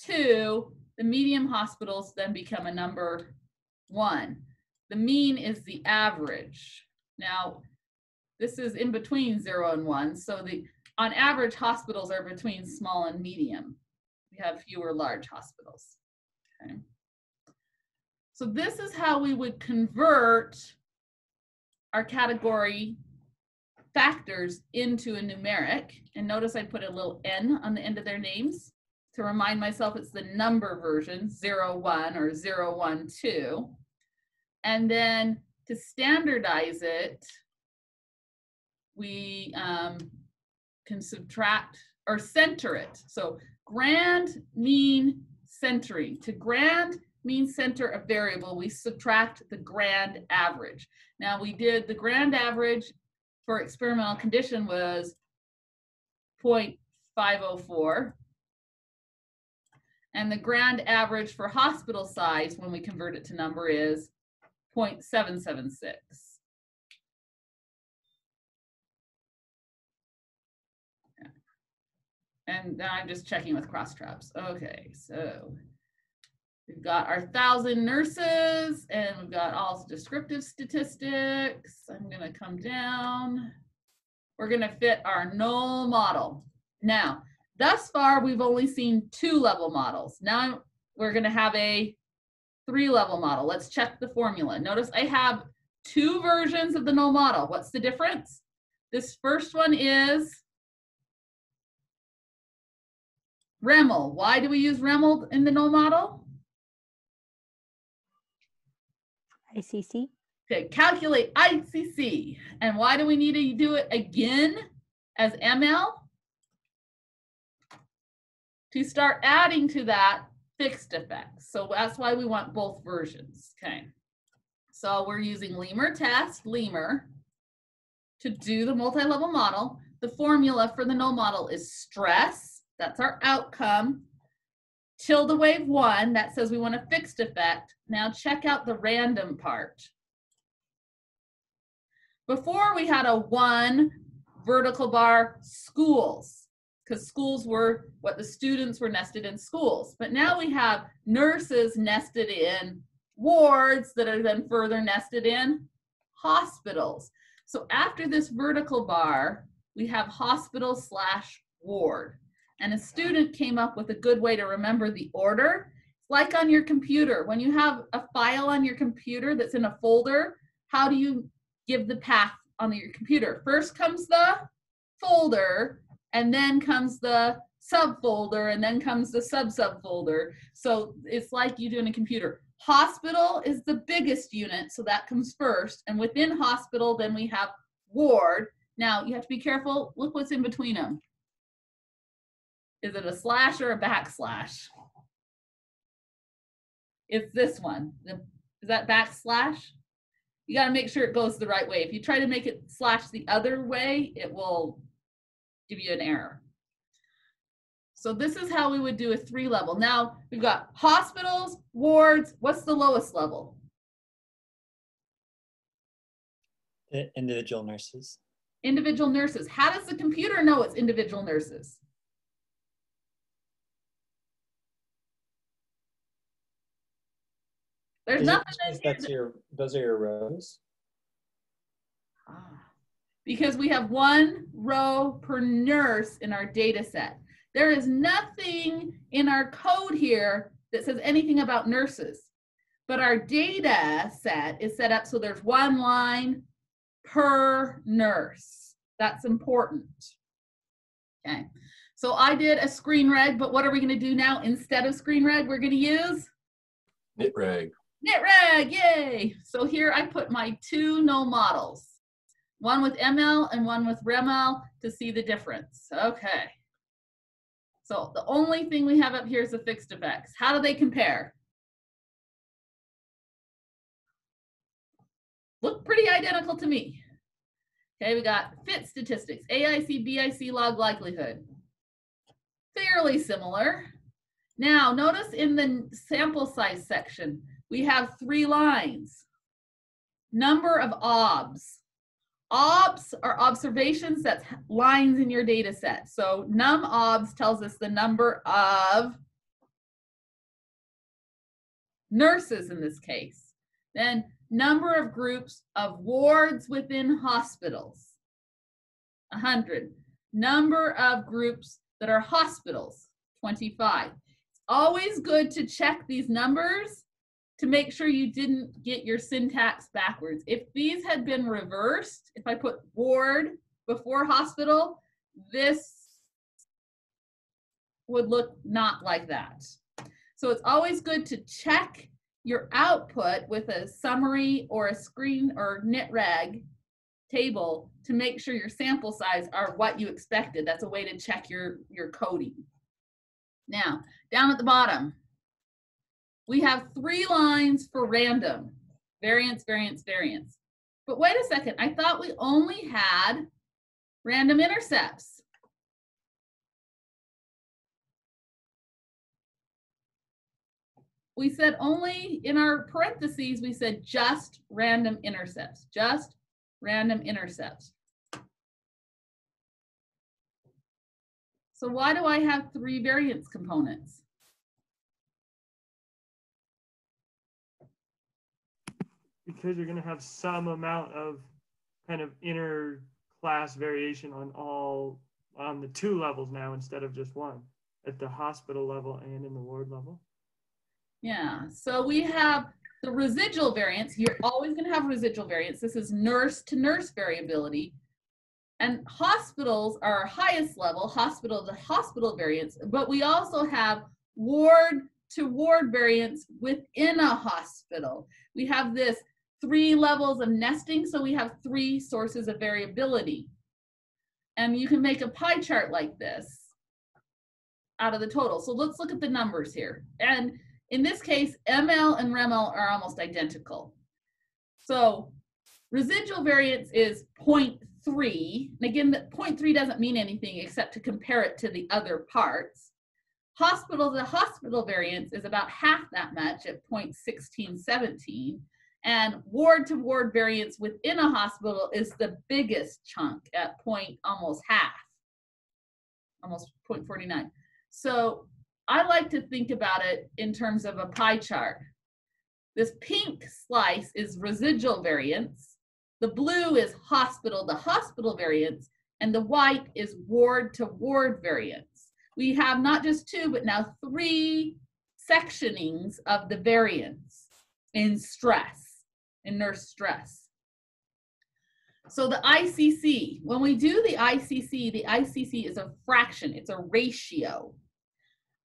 2. The medium hospitals then become a number 1. The mean is the average. Now, this is in between 0 and 1. So on average, hospitals are between small and medium. We have fewer large hospitals. Okay. So this is how we would convert our category factors into a numeric. And notice I put a little n on the end of their names to remind myself it's the number version, 0, 1 or 0, 1, 2. And then to standardize it, we can subtract or center it. So grand, mean, centering. To grand, mean, center a variable, we subtract the grand average. Now we did the grand average for experimental condition was 0.504. And the grand average for hospital size when we convert it to number is 0.776. And now I'm just checking with Crosstabs. Okay, so we've got our 1,000 nurses and we've got all descriptive statistics. I'm gonna come down. We're gonna fit our null model. Now, thus far, we've only seen 2-level models. Now we're gonna have a 3-level model. Let's check the formula. Notice I have 2 versions of the null model. What's the difference? This first one is REML. Why do we use REML in the null model? ICC. Okay, calculate ICC. And why do we need to do it again as ML? To start adding to that fixed effects. So that's why we want both versions. Okay. So we're using Lemur test, Lemur, to do the multi-level model. The formula for the null model is stress. That's our outcome. Tilde wave 1, that says we want a fixed effect. Now check out the random part. Before we had a 1 vertical bar schools, because schools were what the students were nested in schools. But now we have nurses nested in wards that are then further nested in hospitals. So after this vertical bar, we have hospital/ward. And a student came up with a good way to remember the order. Like on your computer, when you have a file on your computer that's in a folder, how do you give the path on your computer? First comes the folder, and then comes the subfolder, and then comes the sub-subfolder. So it's like you do in a computer. Hospital is the biggest unit, so that comes first. And within hospital, then we have ward. Now, you have to be careful. Look what's in between them. Is it a slash or a backslash? It's this one. Is that backslash? You got to make sure it goes the right way. If you try to make it slash the other way, it will give you an error. So this is how we would do a 3-level. Now we've got hospitals, wards. What's the lowest level? Individual nurses. Individual nurses. How does the computer know it's individual nurses? There's nothing in here. Those are your rows. Because we have 1 row per nurse in our data set. There is nothing in our code here that says anything about nurses. But our data set is set up so there's 1 line per nurse. That's important. Okay. So I did a screen reg, but what are we going to do now? Instead of screen reg, we're going to use Nitreg. Nitreg, yay! So here I put my 2 null models. One with ML and one with REML to see the difference. Okay. So the only thing we have up here is the fixed effects. How do they compare? Look pretty identical to me. Okay, we got fit statistics, AIC, BIC, log likelihood. Fairly similar. Now, notice in the sample size section, we have 3 lines. Number of OBS. OBS are observations, that's lines in your data set. So num OBS tells us the number of nurses in this case. Then number of groups of wards within hospitals, 100. Number of groups that are hospitals, 25. It's always good to check these numbers to make sure you didn't get your syntax backwards. If these had been reversed, if I put ward before hospital, this would look not like that. So it's always good to check your output with a summary or a screen or nitreg table to make sure your sample size are what you expected. That's a way to check your coding. Now, down at the bottom, we have 3 lines for random, variance, variance, variance. But wait a second, I thought we only had random intercepts. We said only in our parentheses, we said just random intercepts, just random intercepts. So why do I have 3 variance components? Because you're going to have some amount of kind of inner class variation on the 2 levels now instead of just 1, at the hospital level and in the ward level. Yeah, so we have the residual variance. You're always going to have residual variance. This is nurse to nurse variability. And hospitals are our highest level, hospital to hospital variance, but we also have ward to ward variance within a hospital. We have this 3 levels of nesting, so we have 3 sources of variability. And you can make a pie chart like this out of the total. So let's look at the numbers here. And in this case, ML and REML are almost identical. So residual variance is 0.3. And again, the 0.3 doesn't mean anything except to compare it to the other parts. Hospital to hospital variance is about half that much at 0.1617. And ward to ward variance within a hospital is the biggest chunk at almost half, almost 0.49. So I like to think about it in terms of a pie chart. This pink slice is residual variance. The blue is hospital to hospital variance, and the white is ward to ward variance. We have not just 2, but now 3 sectionings of the variance in stress. In nurse stress. So the ICC, when we do the ICC is a fraction, it's a ratio.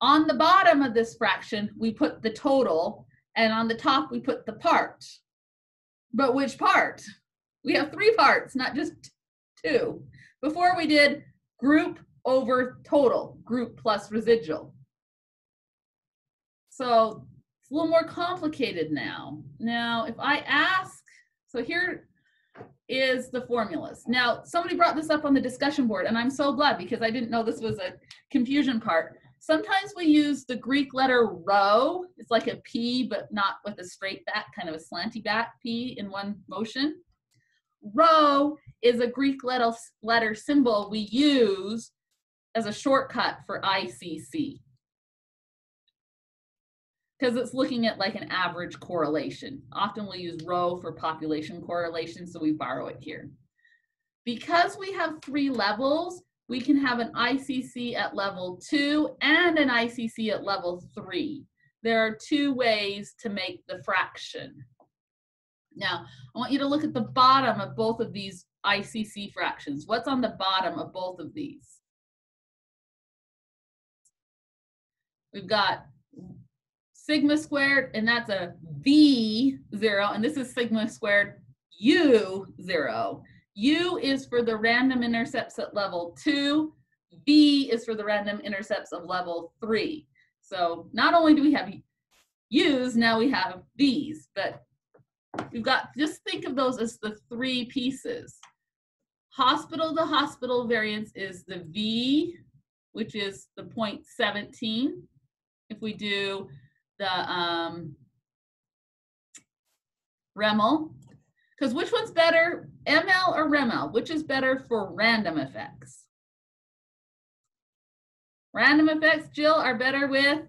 On the bottom of this fraction, we put the total, and on the top, we put the part. But which part? We have 3 parts, not just 2. Before we did group over total, group plus residual. So it's a little more complicated now. Now, if I ask So here is the formulas. Now, somebody brought this up on the discussion board, and I'm so glad because I didn't know this was a confusion part. Sometimes we use the Greek letter rho. It's like a P, but not with a straight back, kind of a slanty back P in one motion. Rho is a Greek letter symbol we use as a shortcut for ICC, because it's looking at like an average correlation. Often we use rho for population correlation, so we borrow it here. Because we have 3 levels, we can have an ICC at level 2 and an ICC at level 3. There are 2 ways to make the fraction. Now, I want you to look at the bottom of both of these ICC fractions. What's on the bottom of both of these? We've got sigma squared, and that's a V0, and this is sigma squared U0. U is for the random intercepts at level 2. V is for the random intercepts of level 3. So not only do we have U's, now we have V's, but we've got, just think of those as the 3 pieces. Hospital to hospital variance is the V, which is the 0.17. If we do the REML, because which one's better, ML or REML? Which is better for random effects? Random effects, Jill, are better with,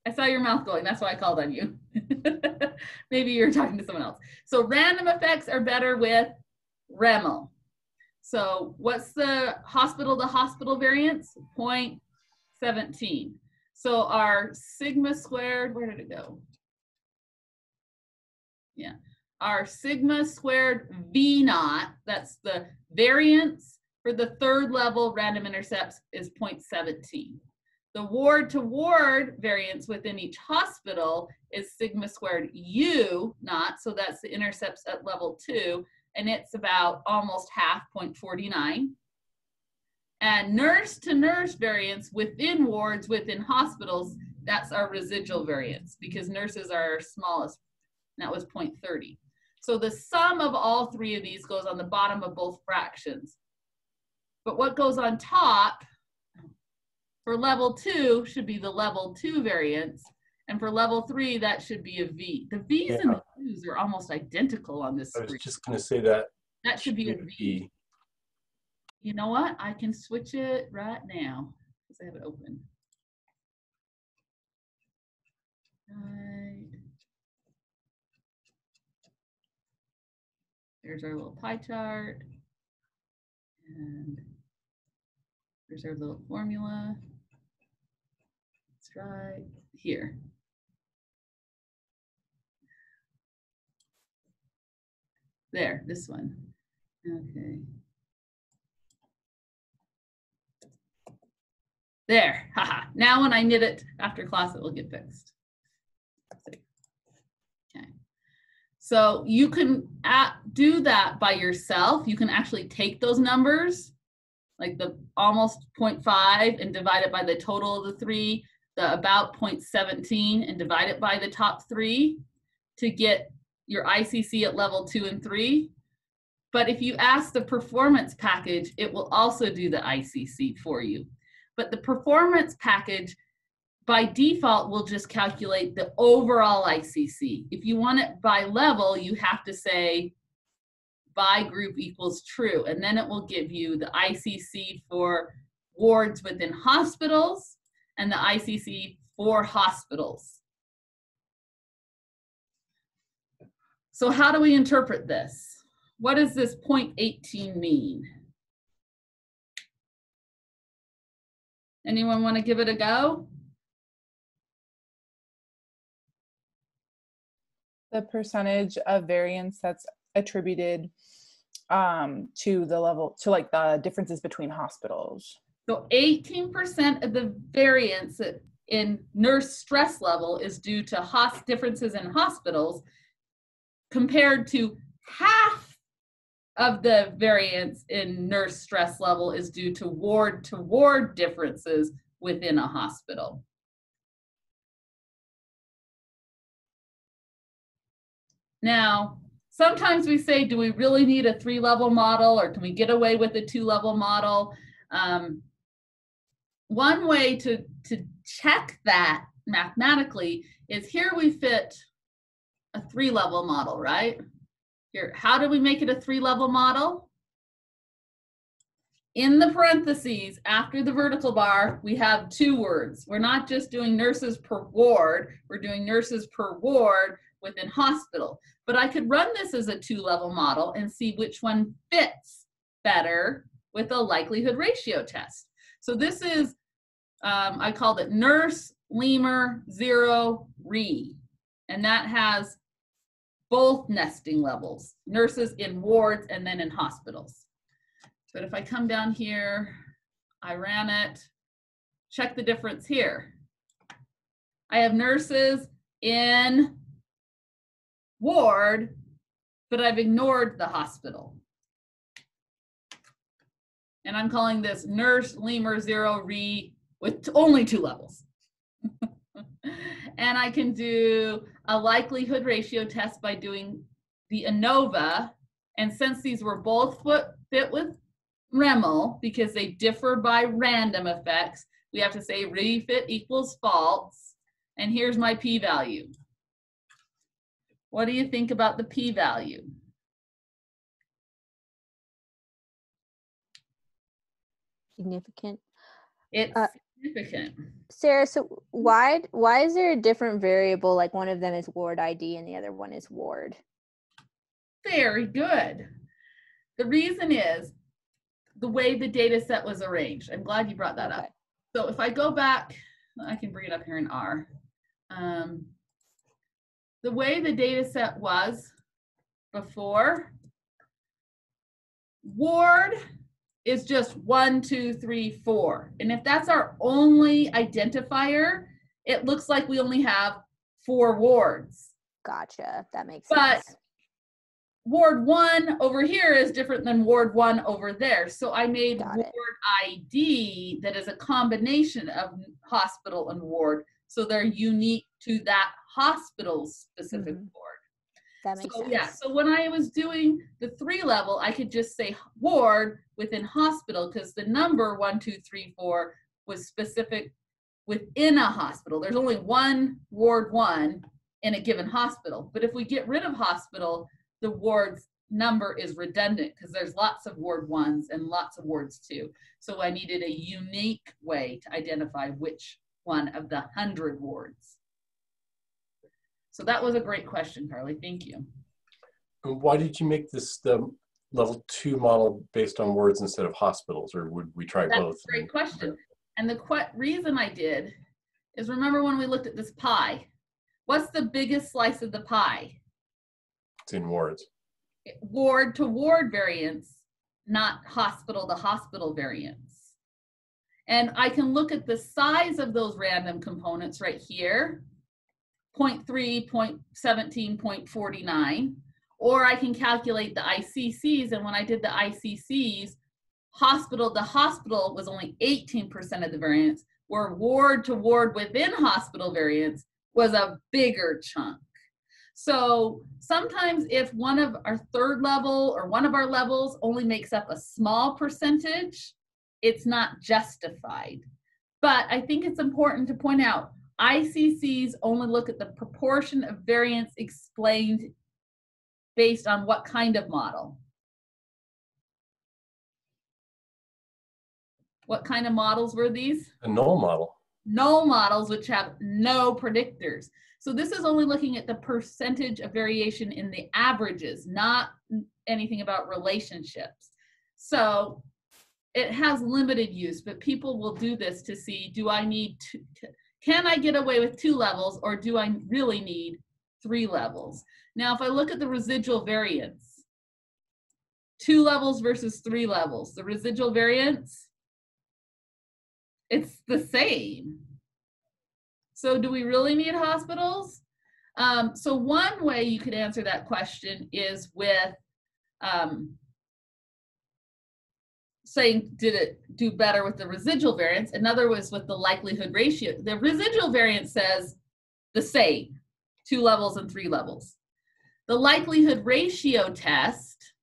I saw your mouth going, that's why I called on you. Maybe you're talking to someone else. So random effects are better with REML. So what's the hospital to hospital variance? 0.17. So our sigma squared, where did it go? Yeah, our sigma squared V naught, that's the variance for the 3rd level random intercepts, is 0.17. The ward to ward variance within each hospital is sigma squared U naught, so that's the intercepts at level 2, and it's about almost half, 0.49. And nurse to nurse variance within wards, within hospitals, that's our residual variance, because nurses are our smallest, and that was 0.30. So the sum of all 3 of these goes on the bottom of both fractions. But what goes on top for level 2 should be the level 2 variance, and for level 3, that should be a V. The V's and the U's are almost identical on this screen. I was just going to say that. That should be a V. You know what? I can switch it right now because I have it open. Right. There's our little pie chart. And there's our little formula. That's right here. There, this one. Okay. There, haha. Now when I knit it after class, it will get fixed. Okay. So you can do that by yourself. You can actually take those numbers, like the almost 0.5, and divide it by the total of the 3, the about 0.17, and divide it by the top 3 to get your ICC at level 2 and 3. But if you ask the performance package, it will also do the ICC for you. But the performance package, by default, will just calculate the overall ICC. If you want it by level, you have to say by group equals true, and then it will give you the ICC for wards within hospitals and the ICC for hospitals. So how do we interpret this? What does this 0.18 mean? Anyone want to give it a go? The percentage of variance that's attributed to the level, to like the differences between hospitals. So 18% of the variance in nurse stress level is due to differences in hospitals, compared to half of the variance in nurse stress level is due to ward differences within a hospital. Now, sometimes we say, do we really need a 3-level model, or can we get away with a 2-level model? One way to check that mathematically is here we fit a 3-level model, right? Here, how do we make it a 3-level model? In the parentheses, after the vertical bar, we have 2 words. We're not just doing nurses per ward, we're doing nurses per ward within hospital. But I could run this as a 2-level model and see which one fits better with a likelihood ratio test. So this is, I called it nurse, lemur, 0, re. And that has both nesting levels, nurses in wards and then in hospitals. But if I come down here, I ran it, check the difference here. I have nurses in ward, but I've ignored the hospital. And I'm calling this nurse lemur 0 re with only 2 levels. And I can do a likelihood ratio test by doing the ANOVA. And since these were both fit with REML, because they differ by random effects, we have to say refit equals false. And here's my p-value. What do you think about the p-value? Significant. It's significant. Sarah, so why is there a different variable, like one of them is ward ID and the other one is ward? Very good. The reason is the way the data set was arranged. I'm glad you brought that up. So if I go back, I can bring it up here in R. The way the data set was before, ward is just 1, 2, 3, 4. And if that's our only identifier, it looks like we only have 4 wards. Gotcha. That makes But sense. Ward 1 over here is different than Ward 1 over there. So I made Ward ID that is a combination of hospital and ward. So they're unique to that hospital's specific ward. That makes sense. Yeah, so when I was doing the 3-level, I could just say ward within hospital because the number 1, 2, 3, 4 was specific within a hospital. There's only one Ward 1 in a given hospital. But if we get rid of hospital, the ward's number is redundant because there's lots of Ward 1s and lots of Wards 2. So I needed a unique way to identify which one of the 100 wards. So that was a great question, Carly. Thank you. Why did you make this the level 2 model based on wards instead of hospitals, or would we try both? That's a great question. And the reason I did is, remember when we looked at this pie, what's the biggest slice of the pie? It's in wards. Ward to ward variance, not hospital to hospital variance. And I can look at the size of those random components right here, 0.3, 0.17, 0.49, or I can calculate the ICCs. And when I did the ICCs, hospital to hospital was only 18% of the variance, where ward to ward within hospital variance was a bigger chunk. So sometimes if one of our 3rd level or one of our levels only makes up a small percentage, it's not justified. But I think it's important to point out, ICCs only look at the proportion of variance explained based on what kind of model? What kind of models were these? A null model. Null models, which have no predictors. So this is only looking at the percentage of variation in the averages, not anything about relationships. So it has limited use, but people will do this to see, do I need to, can I get away with 2 levels, or do I really need 3 levels? Now, if I look at the residual variance, 2 levels versus 3 levels, the residual variance, it's the same. So do we really need hospitals? So one way you could answer that question is with saying, did it do better with the residual variance? Another was with the likelihood ratio. The residual variance says the same, 2 levels and 3 levels. The likelihood ratio test,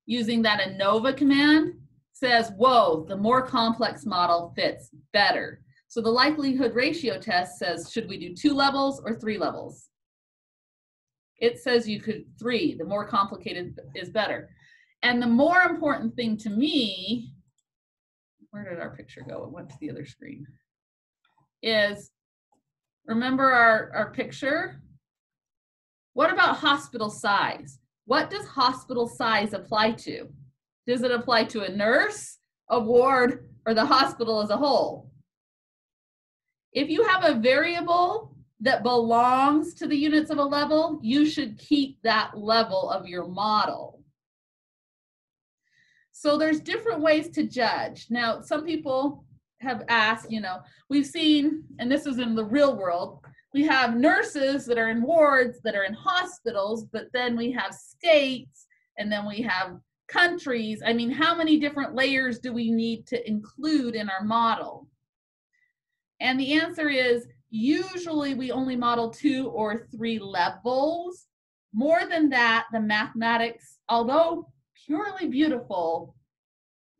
using that ANOVA command, says, whoa, the more complex model fits better. So the likelihood ratio test says, should we do 2 levels or 3 levels? It says you could 3, the more complicated is better. And the more important thing to me, where did our picture go? It went to the other screen, is remember our picture? What about hospital size? What does hospital size apply to? Does it apply to a nurse, a ward, or the hospital as a whole? If you have a variable that belongs to the units of a level, you should keep that level of your model. So there's different ways to judge. Now, some people have asked, you know, we've seen, and this is in the real world, we have nurses that are in wards, that are in hospitals, but then we have states, and then we have countries. I mean, how many different layers do we need to include in our model? And the answer is, usually we only model 2 or 3 levels. More than that, the mathematics, although purely beautiful,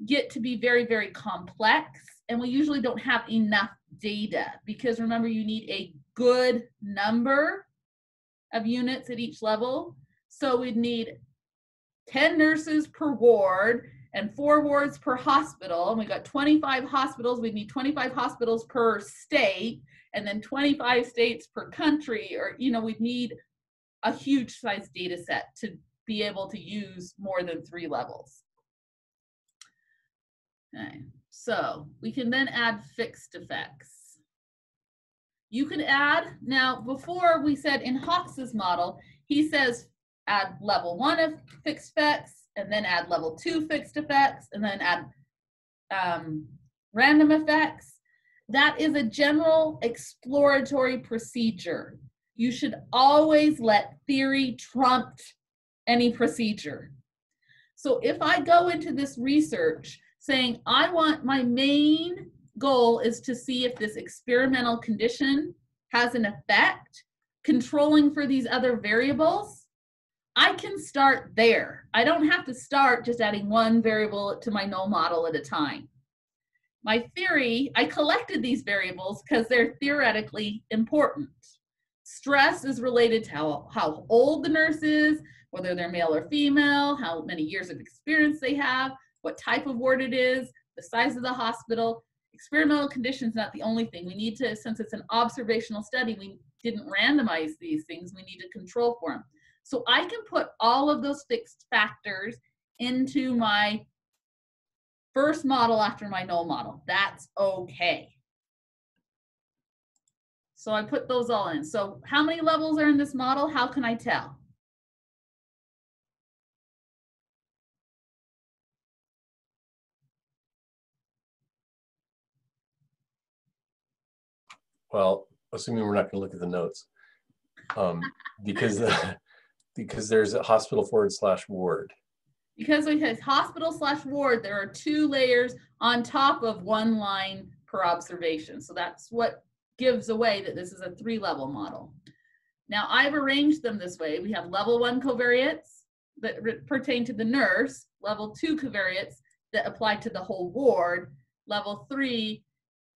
get to be very, very complex, and we usually don't have enough data, because remember, you need a good number of units at each level. So we'd need 10 nurses per ward and 4 wards per hospital, and we got 25 hospitals. We'd need 25 hospitals per state, and then 25 states per country, or, you know, we'd need a huge size data set to be able to use more than 3 levels. Okay, so we can then add fixed effects. You can add, now before we said in Hawkes's model, he says add level 1 of fixed effects, and then add level 2 fixed effects, and then add random effects. That is a general exploratory procedure. You should always let theory trump any procedure. So if I go into this research saying, I want, my main goal is to see if this experimental condition has an effect, controlling for these other variables, I can start there. I don't have to start just adding 1 variable to my null model at a time. My theory, I collected these variables because they're theoretically important. Stress is related to how old the nurse is, whether they're male or female, how many years of experience they have, what type of ward it is, the size of the hospital. Experimental conditions not the only thing. We need to, since it's an observational study, we didn't randomize these things, we need to control for them. So I can put all of those fixed factors into my first model after my null model. That's okay. So I put those all in. So how many levels are in this model? How can I tell? Well, assuming we're not going to look at the notes, because there's a hospital / ward. Because we have hospital / ward, there are 2 layers on top of 1 line per observation. So that's what gives away that this is a 3-level model. Now I've arranged them this way. We have level 1 covariates that pertain to the nurse, level 2 covariates that apply to the whole ward, level 3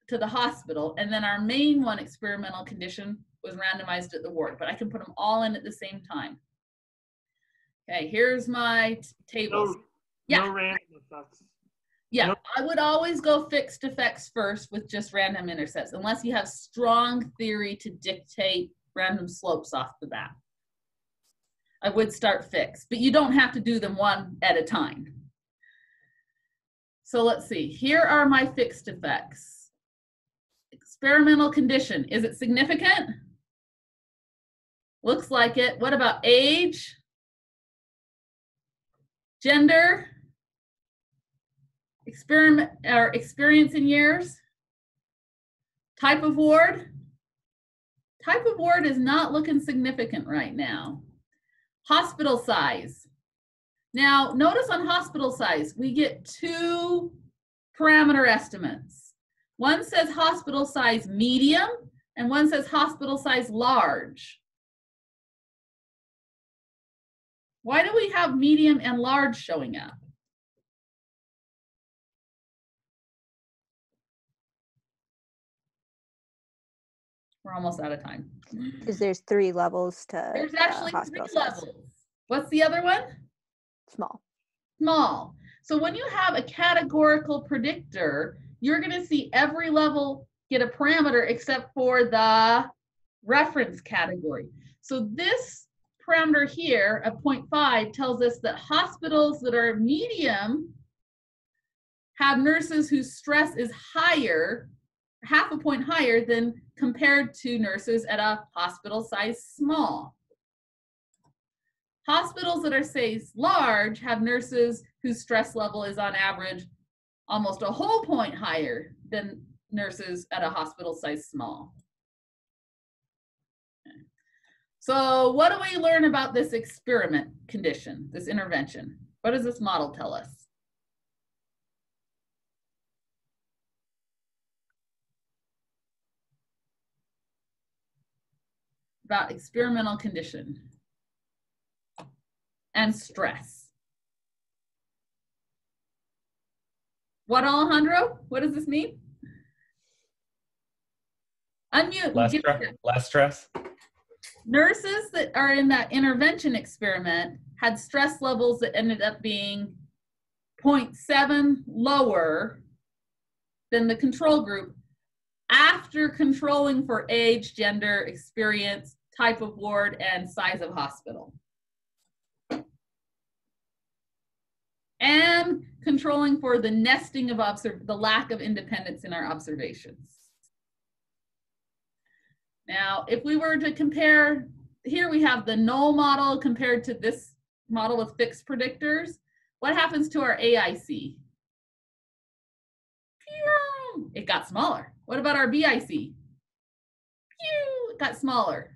to the hospital, and then our main one experimental condition was randomized at the ward, but I can put them all in at the same time. Okay, here's my tables. No random effects. Yeah, Nope. I would always go fixed effects first with just random intercepts, unless you have strong theory to dictate random slopes off the bat. I would start fixed, but you don't have to do them 1 at a time. So let's see, here are my fixed effects. Experimental condition, is it significant? Looks like it. What about age? Gender? Experiment or experience in years? Type of ward? Type of ward is not looking significant right now. Hospital size. Now, notice on hospital size, we get 2 parameter estimates. One says hospital size medium, and one says hospital size large. Why do we have medium and large showing up? We're almost out of time. Because there's 3 levels to There's actually 3 hospital size. levels. What's the other one? Small. Small. So when you have a categorical predictor, you're going to see every level get a parameter except for the reference category. So this parameter here of 0.5 tells us that hospitals that are medium have nurses whose stress is higher, half a point higher than compared to nurses at a hospital size small. Hospitals that are, say, large have nurses whose stress level is on average almost a whole point higher than nurses at a hospital size small. Okay. So what do we learn about this experiment condition, this intervention? What does this model tell us? About experimental condition and stress. What, Alejandro? What does this mean? Unmute. Less stress. Nurses that are in that intervention experiment had stress levels that ended up being 0.7 lower than the control group after controlling for age, gender, experience, type of ward, and size of hospital. And controlling for the nesting of the lack of independence in our observations. Now, if we were to compare, here we have the null model compared to this model with fixed predictors. What happens to our AIC? It got smaller. What about our BIC? It got smaller.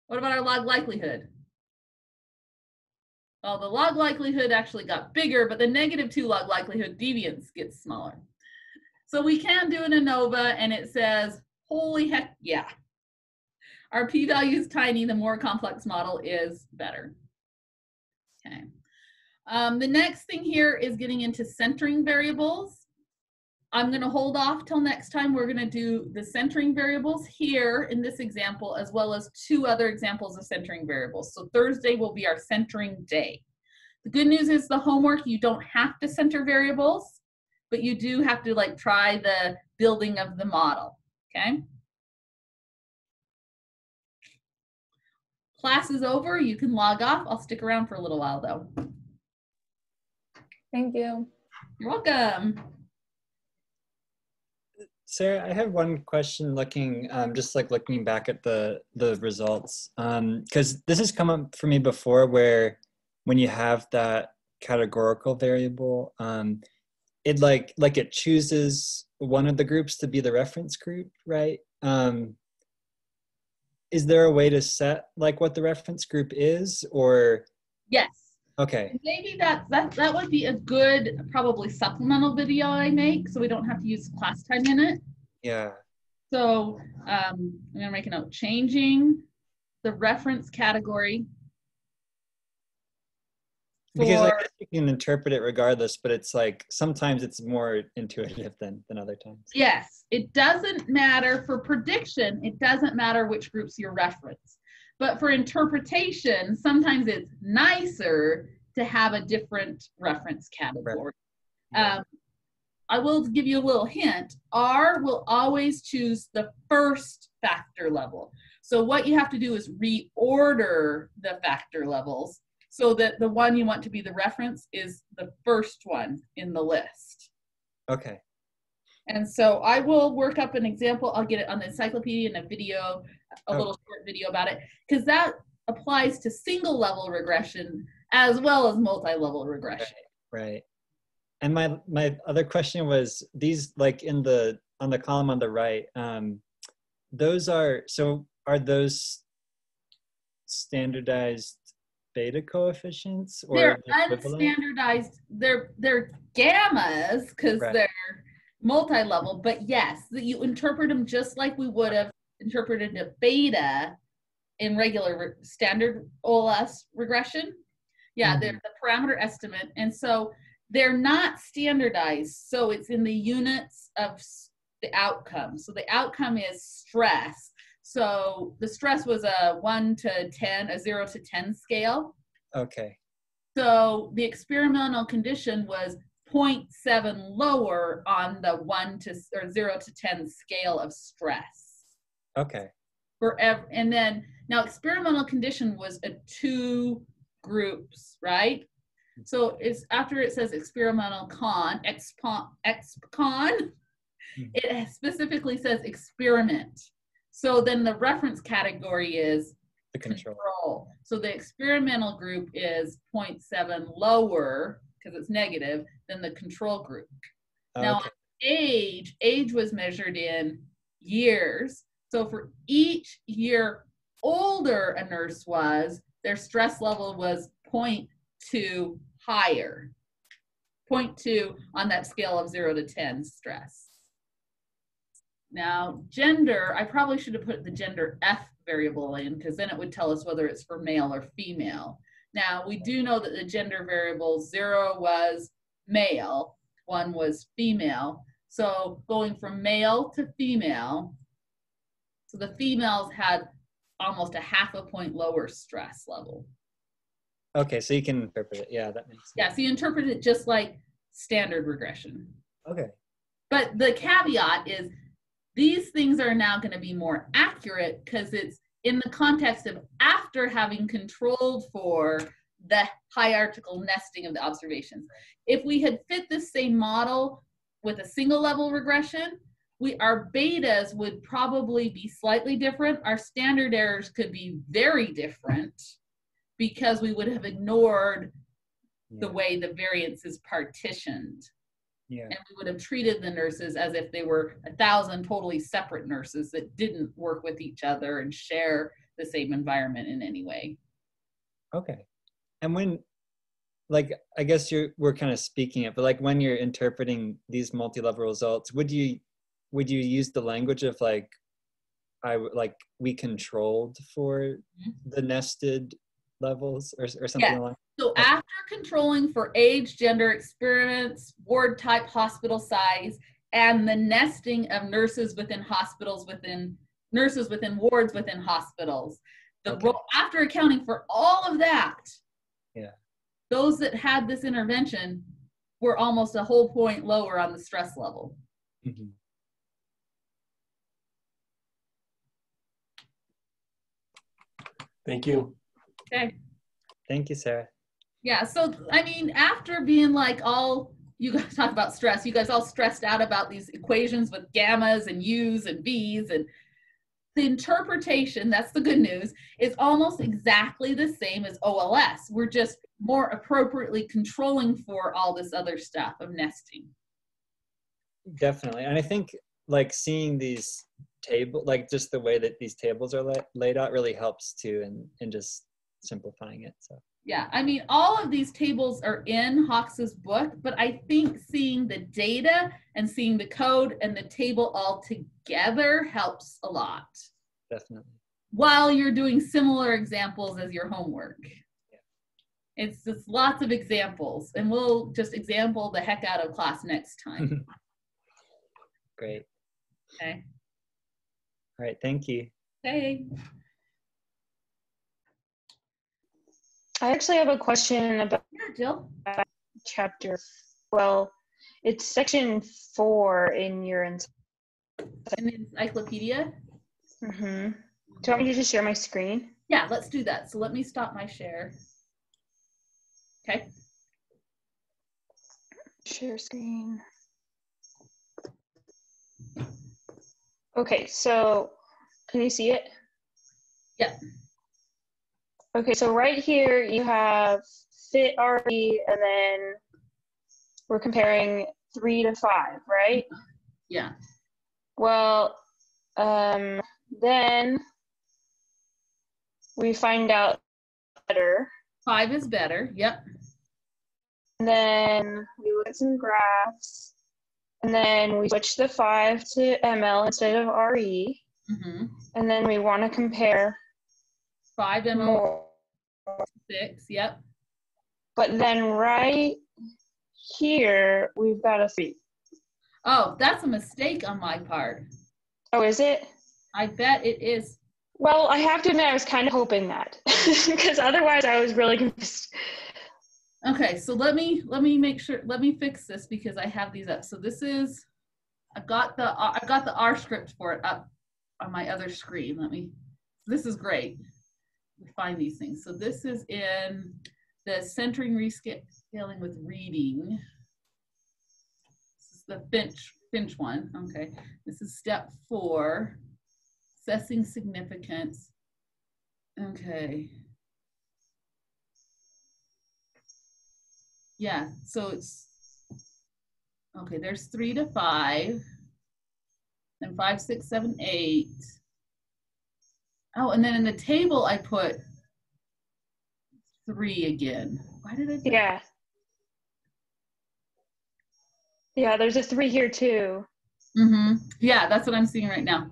What about our log likelihood? Well, the log likelihood actually got bigger, but the -2 log likelihood deviance gets smaller. So we can do an ANOVA, and it says, holy heck, yeah. Our p-value is tiny. The more complex model is better. Okay. The next thing here is getting into centering variables. I'm going to hold off till next time. We're going to do the centering variables here in this example, as well as 2 other examples of centering variables. So Thursday will be our centering day. The good news is the homework, you don't have to center variables, but you do have to like try the building of the model, okay? Class is over. You can log off. I'll stick around for a little while though. Thank you. You're welcome. Sarah, I have one question looking, just like looking back at the results, because this has come up for me before where when you have that categorical variable, it like it chooses one of the groups to be the reference group, right? Is there a way to set like what the reference group is, or? Yes. Okay. Maybe that would be a good probably supplemental video I make, so we don't have to use class time in it. Yeah. So I'm gonna make a note, changing the reference category. Because I guess you can interpret it regardless, but it's like sometimes it's more intuitive than other times. Yes, it doesn't matter for prediction. It doesn't matter which groups you reference. But for interpretation, sometimes it's nicer to have a different reference category. Right. I will give you a little hint. R will always choose the first factor level. So what you have to do is reorder the factor levels so that the one you want to be the reference is the first one in the list. Okay. And so I will work up an example. I'll get it on the encyclopedia and a video, a little short video about it, because that applies to single level regression as well as multi-level regression. Right. And my other question was these, like on the column on the right, those are those standardized beta coefficients, or they're unstandardized? They're gammas because they're multi-level, but yes, you interpret them just like we would have interpreted a beta in regular standard OLS regression. Yeah, they're the parameter estimate. And so they're not standardized. So it's in the units of the outcome. So the outcome is stress. So the stress was a 1 to 10, a 0 to 10 scale. Okay. So the experimental condition was 0.7 lower on the 0 to 10 scale of stress. Okay. And then now experimental condition was a 2 groups, right? So it's after it says experimental expcon, it specifically says experiment. So then the reference category is the control. So the experimental group is 0.7 lower because it's negative than the control group. Now age was measured in years. So for each year older a nurse was, their stress level was 0.2 higher. 0.2 on that scale of 0 to 10 stress. Now, gender, I probably should have put the gender F variable in because then it would tell us whether it's for male or female. Now, we do know that the gender variables, 0 was male, 1 was female. So going from male to female, so the females had almost a 0.5 point lower stress level. Okay, so you can interpret it. Yeah, that makes sense. Yeah, so you interpret it just like standard regression. Okay. But the caveat is these things are now going to be more accurate because it's in the context of after having controlled for the hierarchical nesting of the observations. If we had fit the same model with a single level regression, our betas would probably be slightly different. Our standard errors could be very different because we would have ignored the way the variance is partitioned. Yeah. And we would have treated the nurses as if they were 1,000 totally separate nurses that didn't work with each other and share the same environment in any way. Okay. And when, like, I guess we're kind of speaking it, but like when you're interpreting these multi-level results, would you use the language of like, we controlled for the nested levels or something like that? So after controlling for age, gender, experience, ward type, hospital size, and the nesting of nurses within hospitals, nurses within wards within hospitals, after accounting for all of that, those that had this intervention were almost a whole point lower on the stress level. Mm-hmm. Thank you. Okay. Thank you, Sarah. Yeah, so I mean, after being like you guys talk about stress, you guys all stressed out about these equations with gammas and U's and B's, and the interpretation, that's the good news, is almost exactly the same as OLS. We're just more appropriately controlling for all this other stuff of nesting. Definitely. And I think like seeing these tables, like just the way that these tables are laid out really helps too, and just simplifying it. So yeah, I mean, all of these tables are in Hawkes's book, but I think seeing the data and seeing the code and the table all together helps a lot. Definitely. While you're doing similar examples as your homework. Yeah. It's just lots of examples, and we'll just example the heck out of class next time. Great. Okay. All right, thank you. Okay. I actually have a question about Jill. chapter. Well, it's section 4 in your encyclopedia. Mm-hmm. Do you want me to just share my screen? Yeah, let's do that. So let me stop my share. Okay. Share screen. Okay, so can you see it? Yeah. Okay, so right here you have fit RE, and then we're comparing 3 to 5, right? Yeah. Well, then we find out better. 5 is better, yep. And then we look at some graphs, and then we switch the 5 to ML instead of RE. Mm-hmm. And then we want to compare 5 ML, 6, yep. But then right here, we've got a 3. Oh, that's a mistake on my part. Oh, is it? I bet it is. Well, I have to admit, I was kind of hoping that, because otherwise I was really confused. Okay, so let me make sure, let me fix this because I have these up. So this is, I've got the R script for it up on my other screen. This is great. We find these things. So this is in the centering rescaling with reading. This is the Finch one. Okay, this is step 4, assessing significance. Okay. Yeah, so it's, okay, there's 3 to 5, then 5, 6, 7, 8. Oh, and then in the table I put 3 again. Why did I put Yeah. Yeah, there's a 3 here too. Mm-hmm. Yeah, that's what I'm seeing right now.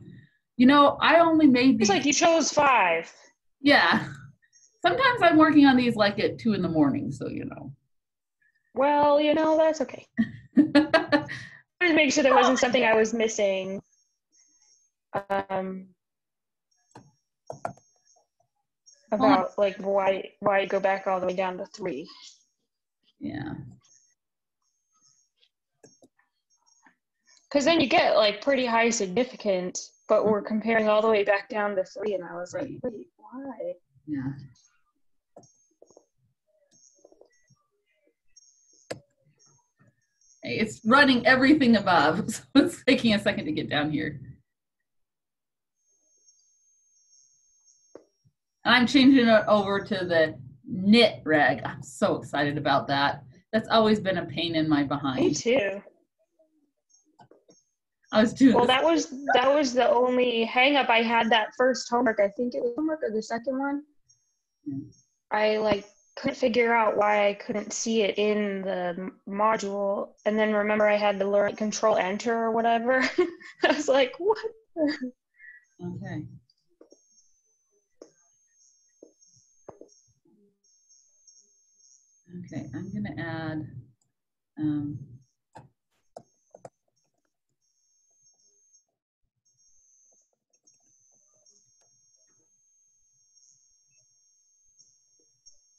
You know, I only made these. It's like you chose 5. Yeah. Sometimes I'm working on these like at 2 in the morning, so you know. Well, you know, that's okay. I wanted to make sure there wasn't something I was missing. About like why go back all the way down to 3. Yeah. Because then you get like pretty high significance, but we're comparing all the way back down to 3, and I was like, wait, why? Yeah. It's running everything above, so it's taking a second to get down here. And I'm changing it over to the knit reg. I'm so excited about that. That's always been a pain in my behind. Me too. I was doing Well, that was the only hang up I had that first homework. I think it was homework or the second one. I like couldn't figure out why I couldn't see it in the module, and then remember I had to learn Control Enter or whatever. I was like, what? Okay. Okay, I'm gonna add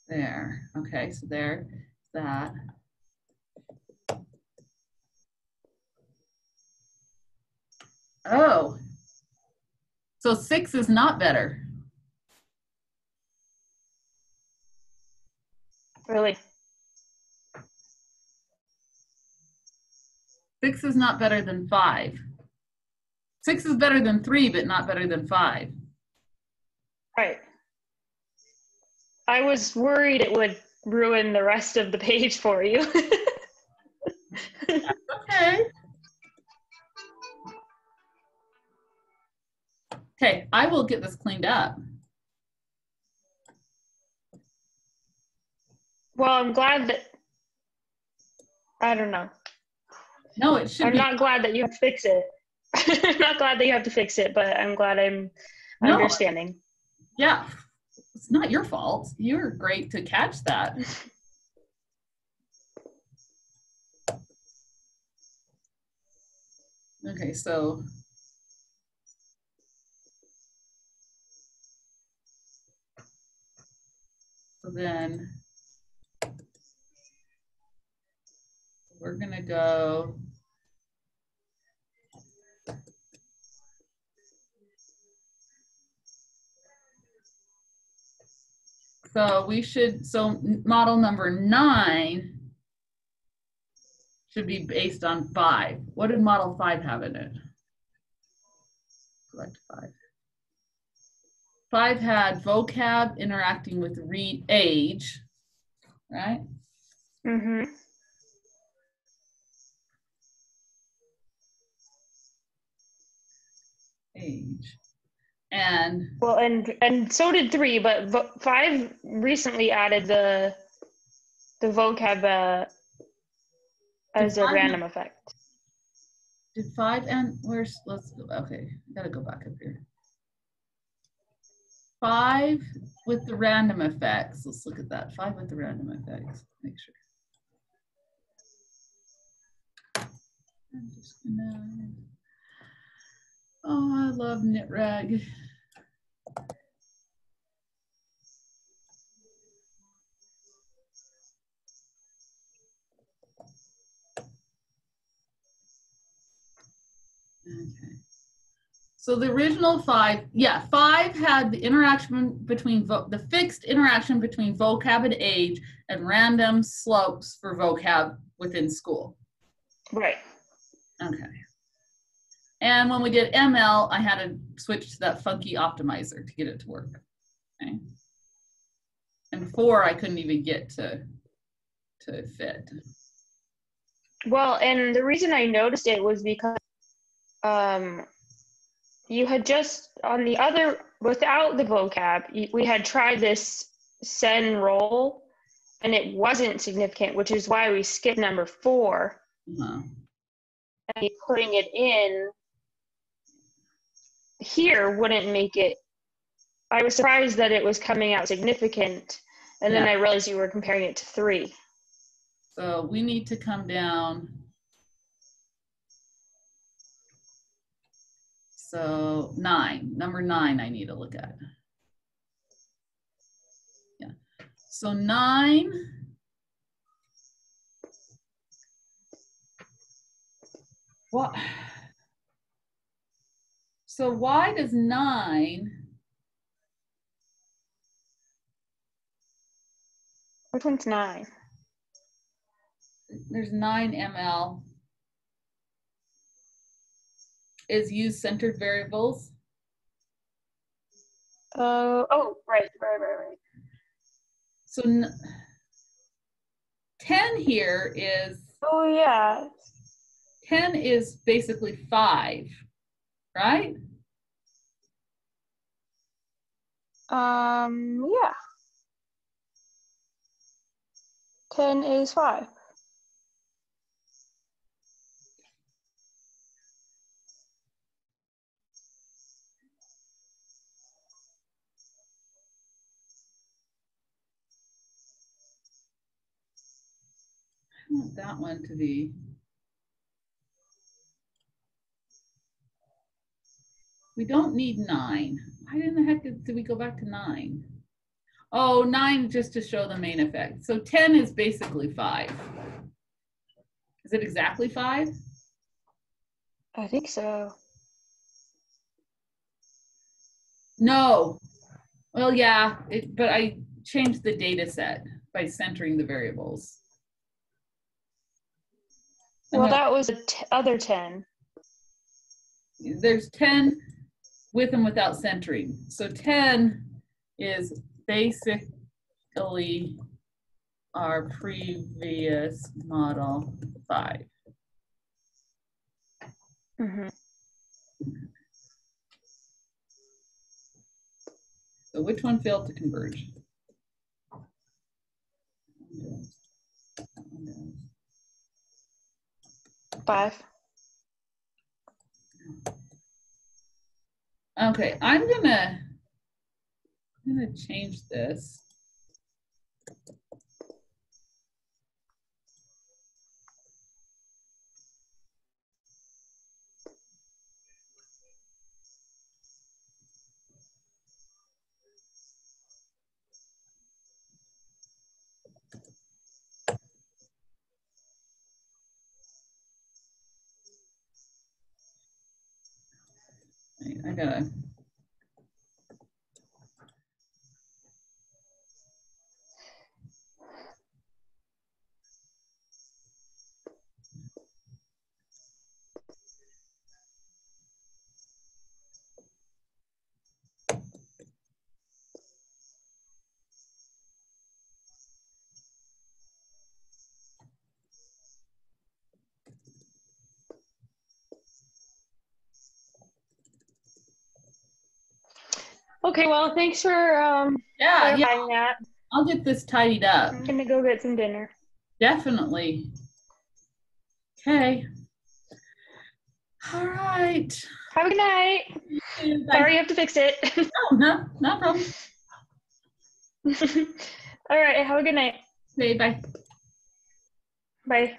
there. Okay, so there's that. Oh, so 6 is not better. Really? 6 is not better than 5. 6 is better than 3, but not better than 5. Right. I was worried it would ruin the rest of the page for you. Okay. Okay, I will get this cleaned up. Well, I'm glad that, I don't know. No, it should I'm be. not glad that you have to fix it. I'm not glad that you have to fix it, but I'm glad I'm No. understanding. Yeah, it's not your fault. You're great to catch that. Okay, so then we're gonna go so model number 9 should be based on 5. What did model 5 have in it? Select 5. 5 had vocab interacting with read age, right? Mm-hmm. Age. And well, and so did 3, but 5 recently added the vocab as a random effect. Did 5 and let's go, okay, gotta go back up here. 5 with the random effects. Let's look at that. 5 with the random effects. Make sure. I'm just gonna. Oh, I love KnitRag. Okay. So the original 5, yeah, 5 had the interaction between the fixed interaction between vocab and age and random slopes for vocab within school. Right. Okay. And when we did ML, I had to switch to that funky optimizer to get it to work. Okay. And 4, I couldn't even get to fit. Well, and the reason I noticed it was because you had just, on the other, without the vocab, we had tried this send roll, and it wasn't significant, which is why we skipped number 4. And putting it in here wouldn't make it, I was surprised that it was coming out significant, and then I realized you were comparing it to 3. So we need to come down. So 9, number 9 I need to look at. Yeah, so 9. What? So why does 9? Which one's 9? There's 9 ML. Is use centered variables. Oh, right. So 10 here is. Oh, yeah. 10 is basically 5, right? Yeah. 10 is 5. I want that one to be. We don't need 9. Why in the heck did we go back to 9? Oh, 9 just to show the main effect. So 10 is basically 5. Is it exactly 5? I think so. No. Well, yeah, but I changed the data set by centering the variables. Well, that was the other 10. There's 10 with and without centering. So 10 is basically our previous model 5. Mm-hmm. So which one failed to converge? 5. Okay, I'm gonna change this. I gotta. Okay, well, thanks for clarifying that. I'll get this tidied up. I'm gonna go get some dinner. Definitely. Okay. All right. Have a good night. Bye. Sorry you have to fix it. No problem. All right, have a good night. Okay, bye. Bye.